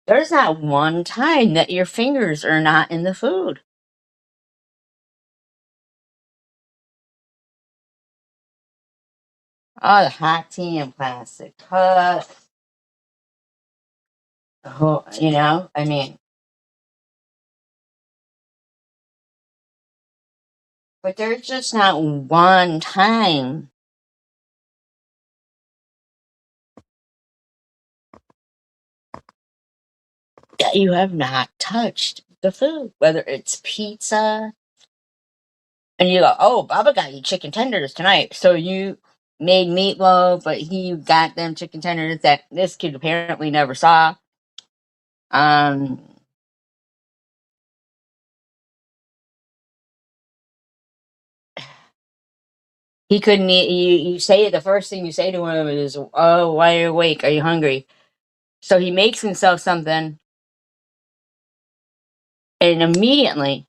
there's not one time that your fingers are not in the food. Oh, the hot tea in plastic cups. You know, I mean, but there's just not one time that you have not touched the food, whether it's pizza, and you go, "Oh, Baba got you chicken tenders tonight." So you made meatloaf, but he got them chicken tenders that this kid apparently never saw. Um, he couldn't eat. You say the first thing you say to him is, "Oh, why are you awake? Are you hungry?" So he makes himself something, and immediately,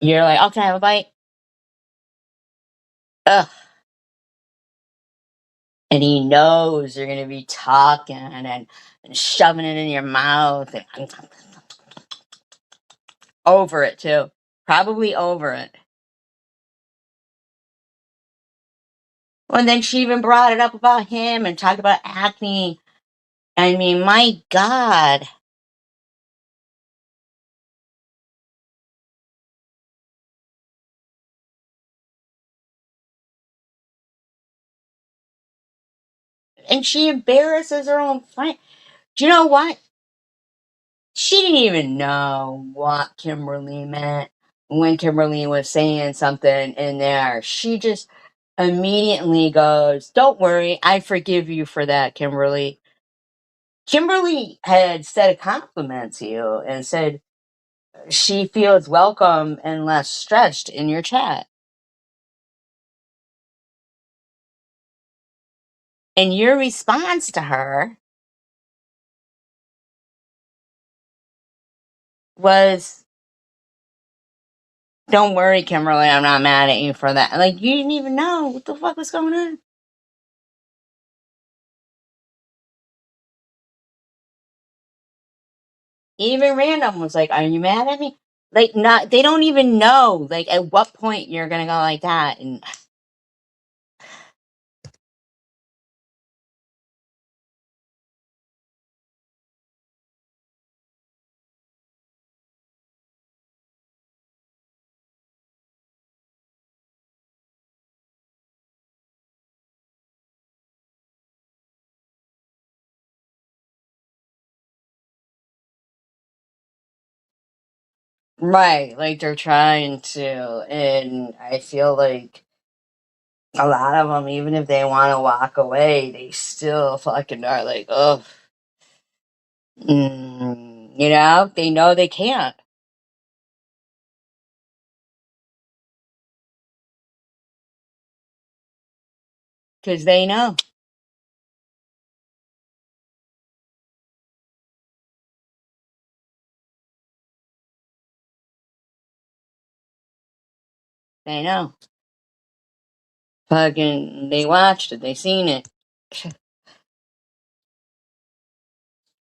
you're like, "Oh, can I have a bite?" Ugh. And he knows you're gonna be talking and shoving it in your mouth and over it too. Probably over it. Well, and then she even brought it up about him and talked about acne. I mean, my God. And she embarrasses her own friend. Do you know what? She didn't even know what Kimberly meant when Kimberly was saying something in there. She just immediately goes, "Don't worry, I forgive you for that, Kimberly." Kimberly had said a compliment to you and said she feels welcome and less stretched in your chat. And your response to her was, "Don't worry, Kimberly, I'm not mad at you for that." Like, you didn't even know what the fuck was going on. Even random was like, "Are you mad at me?" Like, not, they don't even know, like, at what point you're gonna go like that. And right, like they're trying to. And I feel like a lot of them, even if they want to walk away, they still fucking are like, "Oh, you know they can't because they know, fucking, they watched it, they seen it."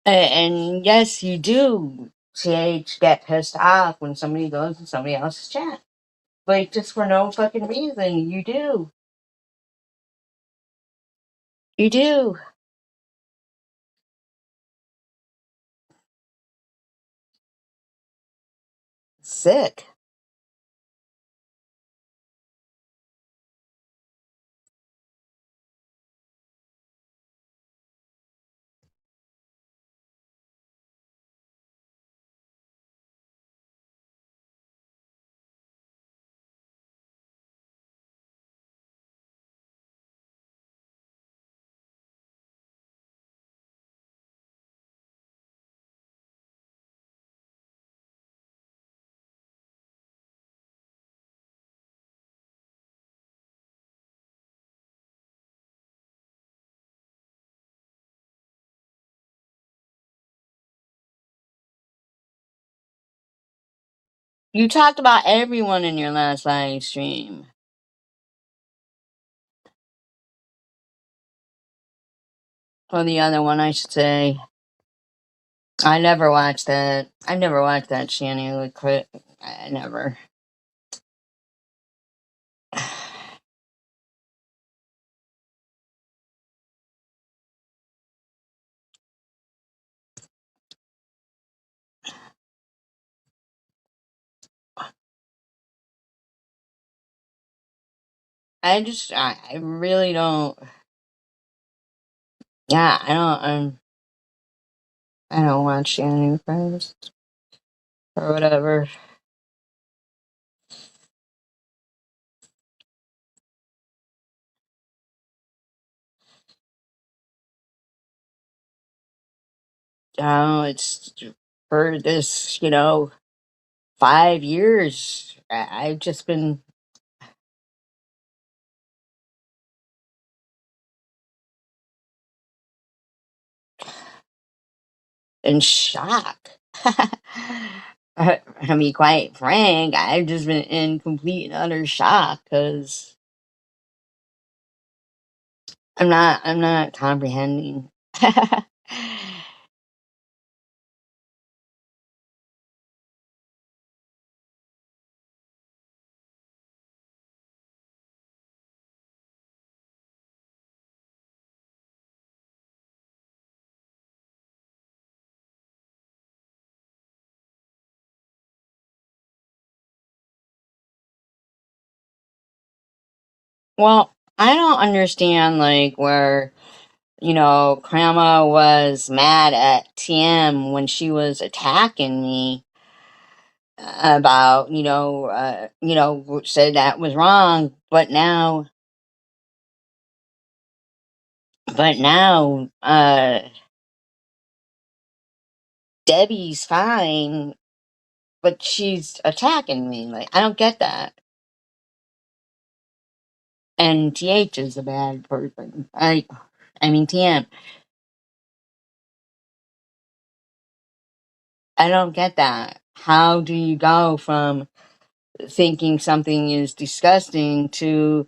And yes, you do, CH, get pissed off when somebody goes in somebody else's chat, like, just for no fucking reason. You do. Sick. You talked about everyone in your last live stream. Or the other one, I should say. I never watched that. I never watched that Shanny clip. I never. I really don't. Yeah, I don't watch Shanny Friends or whatever. It's for this, 5 years. I've just been in shock. I mean, quite frank, I've just been in complete and utter shock because I'm not comprehending. Well, I don't understand, like, where, Grandma was mad at TM when she was attacking me about, said that was wrong, but now, Debbie's fine, but she's attacking me. Like, I don't get that. And TH is a bad person. I mean, TM. I don't get that. How do you go from thinking something is disgusting to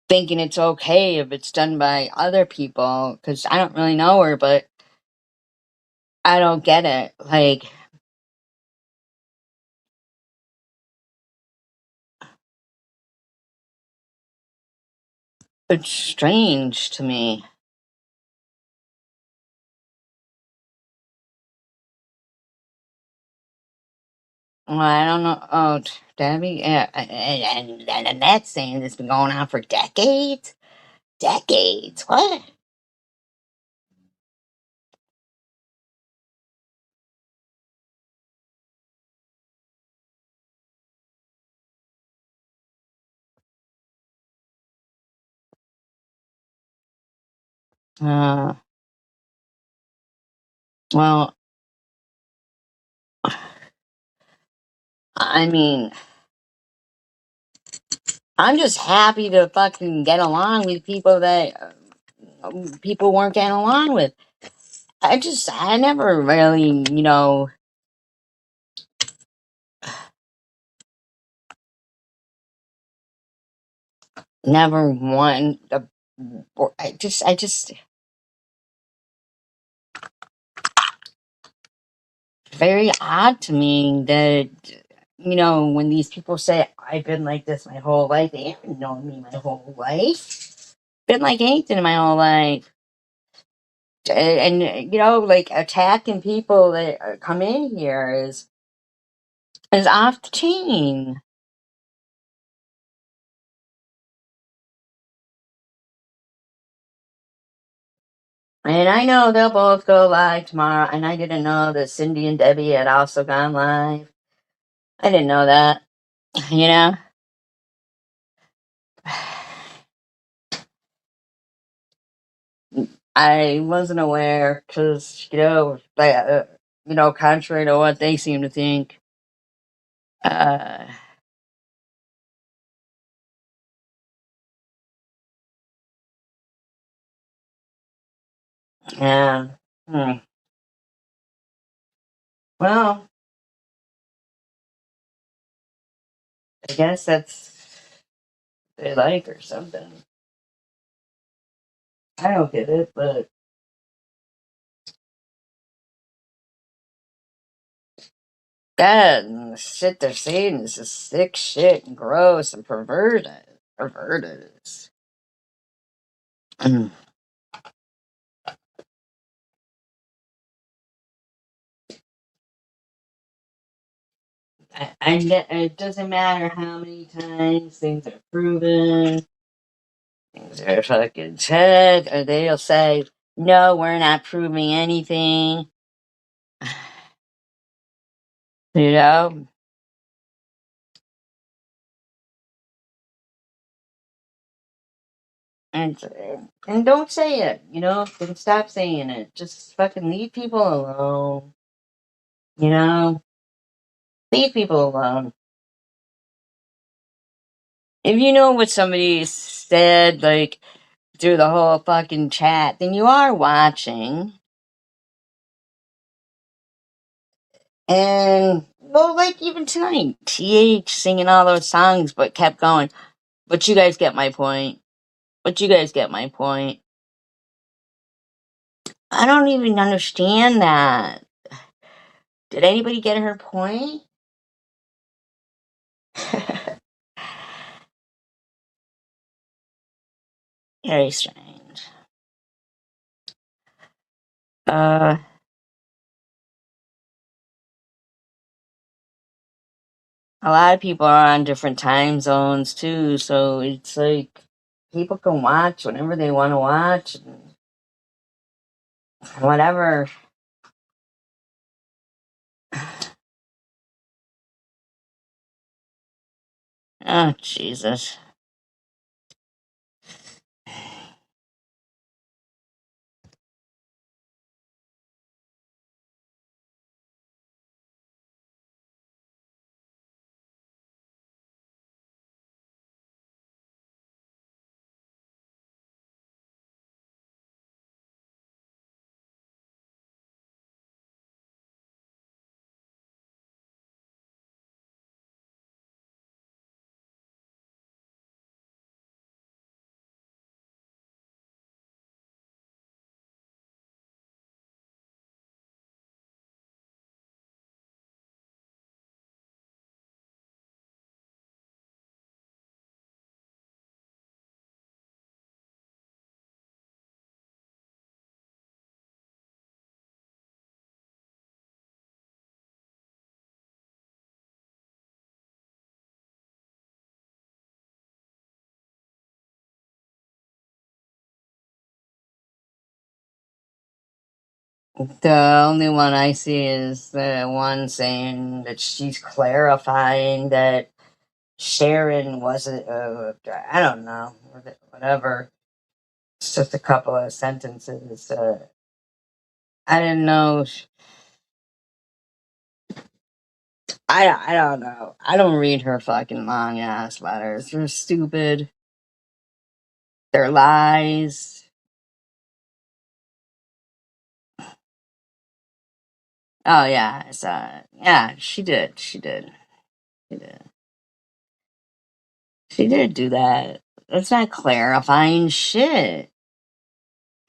thinking it's okay if it's done by other people? Because I don't really know her, but I don't get it. Like, it's strange to me. Well, I don't know. Oh, Debbie, yeah, and that's saying it's been going on for decades. Decades. What? Uh, well, I mean, I'm just happy to fucking get along with people that people weren't getting along with. I never really, never want the. I just, very odd to me that, when these people say, I've been like this my whole life, they haven't known me my whole life. Been like anything in my whole life. And, like attacking people that come in here is off the chain. And I know they'll both go live tomorrow. And I didn't know that Cindy and Debbie had also gone live. I didn't know that. You know, I wasn't aware because contrary to what they seem to think. Uh, yeah. Hmm. Well. I guess that's what they like or something. I don't get it, but God, and the shit they're saying is just sick shit and gross and perverted. Perverted. I, it doesn't matter how many times things are proven, things are fucking said, or they'll say, no, we're not proving anything. You know? And, and don't say it, you know? Don't stop saying it. Just fucking leave people alone. You know? Leave people alone. If you know what somebody said, like, through the whole fucking chat, then you are watching. And, well, like, even tonight, TH singing all those songs, but kept going. But you guys get my point. But you guys get my point. I don't even understand that. Did anybody get her point? Very strange. Uh, a lot of people are on different time zones too, so it's like people can watch whenever they want to watch and whatever. Oh, Jesus. The only one I see is the one saying that she's clarifying that Sharon wasn't, I don't know, whatever. It's just a couple of sentences. I didn't know. I don't know. I don't read her fucking long ass letters. They're stupid. They're lies. Oh yeah, yeah. She did. She did. She did. She did do that. That's not clarifying shit.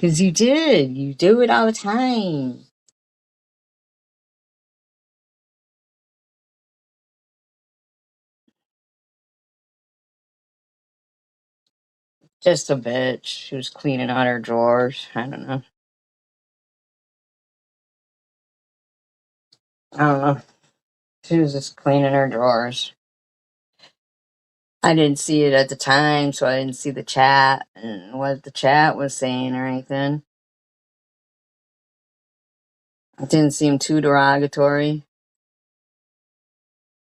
Cause you did. You do it all the time. Just a bitch. She was cleaning out her drawers. I don't know. I don't know. She was just cleaning her drawers. I didn't see it at the time, so I didn't see the chat and what the chat was saying or anything. It didn't seem too derogatory.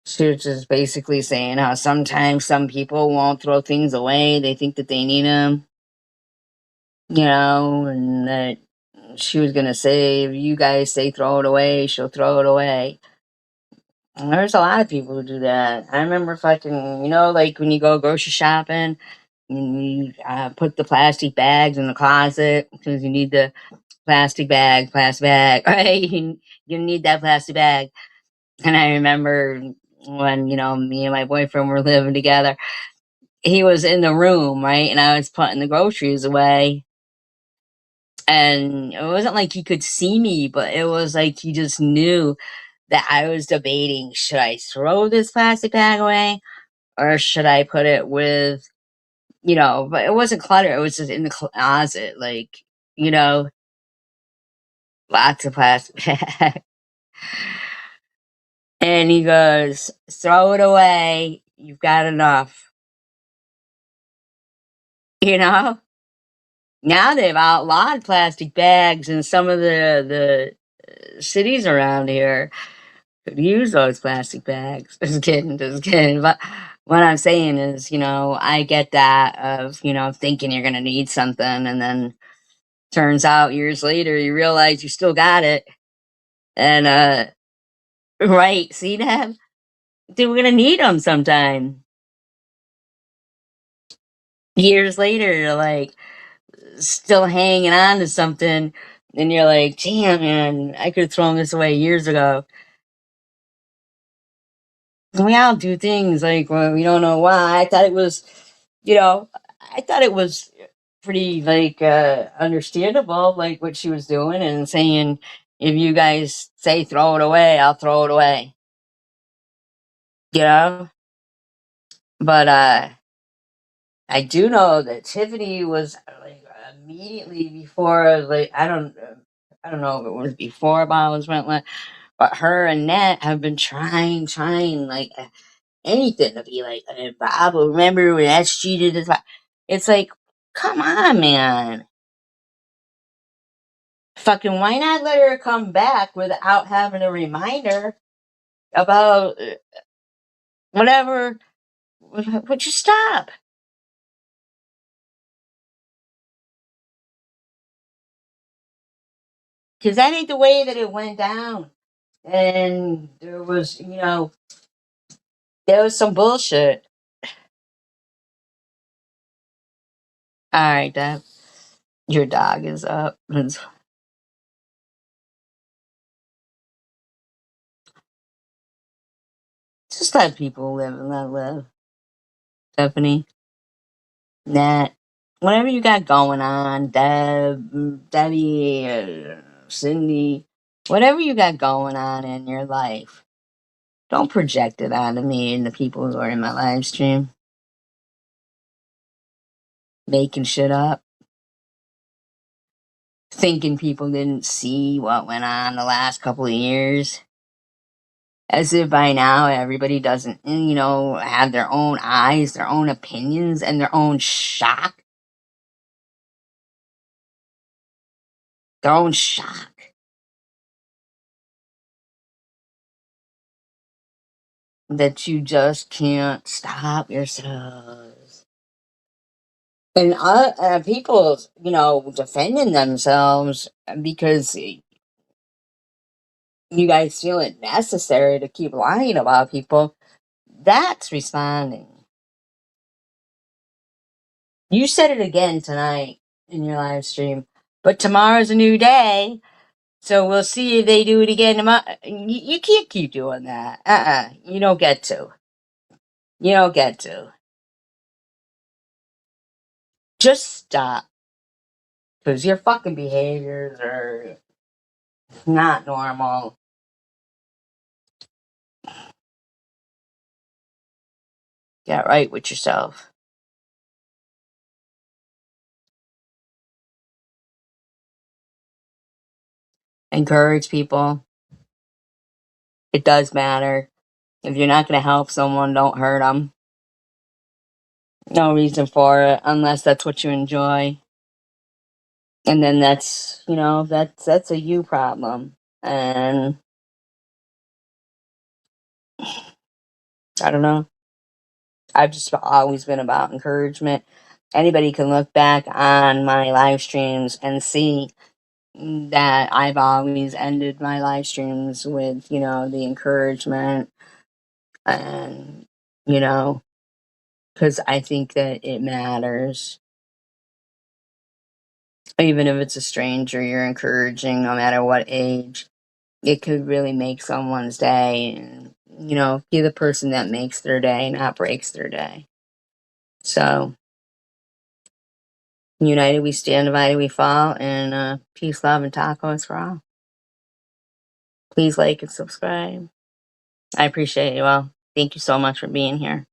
She was just basically saying how sometimes some people won't throw things away. They think that they need them, you know, and that she was going to say, if you guys say throw it away, she'll throw it away. And there's a lot of people who do that. I remember fucking, you know, like when you go grocery shopping and you put the plastic bags in the closet because you need the plastic bag, right? You need that plastic bag. And I remember when, me and my boyfriend were living together. He was in the room, right? And I was putting the groceries away. And it wasn't like he could see me, but it was like he just knew that I was debating, should I throw this plastic bag away or should I put it with, but it wasn't clutter. It was just in the closet, like, you know, lots of plastic bags. And he goes, throw it away. You've got enough. You know? Now they've outlawed plastic bags in some of the cities around here. Could use those plastic bags. Just kidding, just kidding. But what I'm saying is, I get that of, thinking you're gonna need something and then turns out years later you realize you still got it. And right, see that? Dude, we're gonna need them sometime. Years later, you're like still hanging on to something, and you're like, damn, man, I could have thrown this away years ago. We all do things like when we don't know why. You know, I thought it was pretty like understandable, like what she was doing and saying, if you guys say throw it away, I'll throw it away. You know, but I do know that Tiffany was like immediately before, like I don't know if it was before Bottles went, but her and Nat have been trying like anything to be like, Bob, remember when Nat cheated? It's like, come on, man. Fucking, why not let her come back without having a reminder about whatever? Would you stop? Because that ain't the way that it went down. And there was some bullshit. All right, Deb, your dog is up. Just let people live and let live. Stephanie, Nat, whatever you got going on, Debbie, Cindy, whatever you got going on in your life, don't project it onto me and the people who are in my live stream, making shit up, thinking people didn't see what went on the last couple of years. As if by now everybody doesn't, have their own eyes, their own opinions, and their own shock, their own shock that you just can't stop yourselves. And people, defending themselves because you guys feel it necessary to keep lying about people, that's responding. You said it again tonight in your live stream, but tomorrow's a new day, so we'll see if they do it again tomorrow. You can't keep doing that. You don't get to. You don't get to. Just stop. Because your fucking behaviors are not normal. Get right with yourself. Encourage people. It does matter. If you're not going to help someone, don't hurt them. No reason for it unless that's what you enjoy. And then that's a you problem. And I don't know. I've just always been about encouragement. Anybody can look back on my live streams and see that I've always ended my live streams with, the encouragement and, you know, because I think that it matters. Even if it's a stranger you're encouraging, no matter what age, it could really make someone's day. And, you know, be the person that makes their day, not breaks their day. So, united we stand, divided we fall, and peace, love, and tacos for all. Please like and subscribe. I appreciate you all. Thank you so much for being here.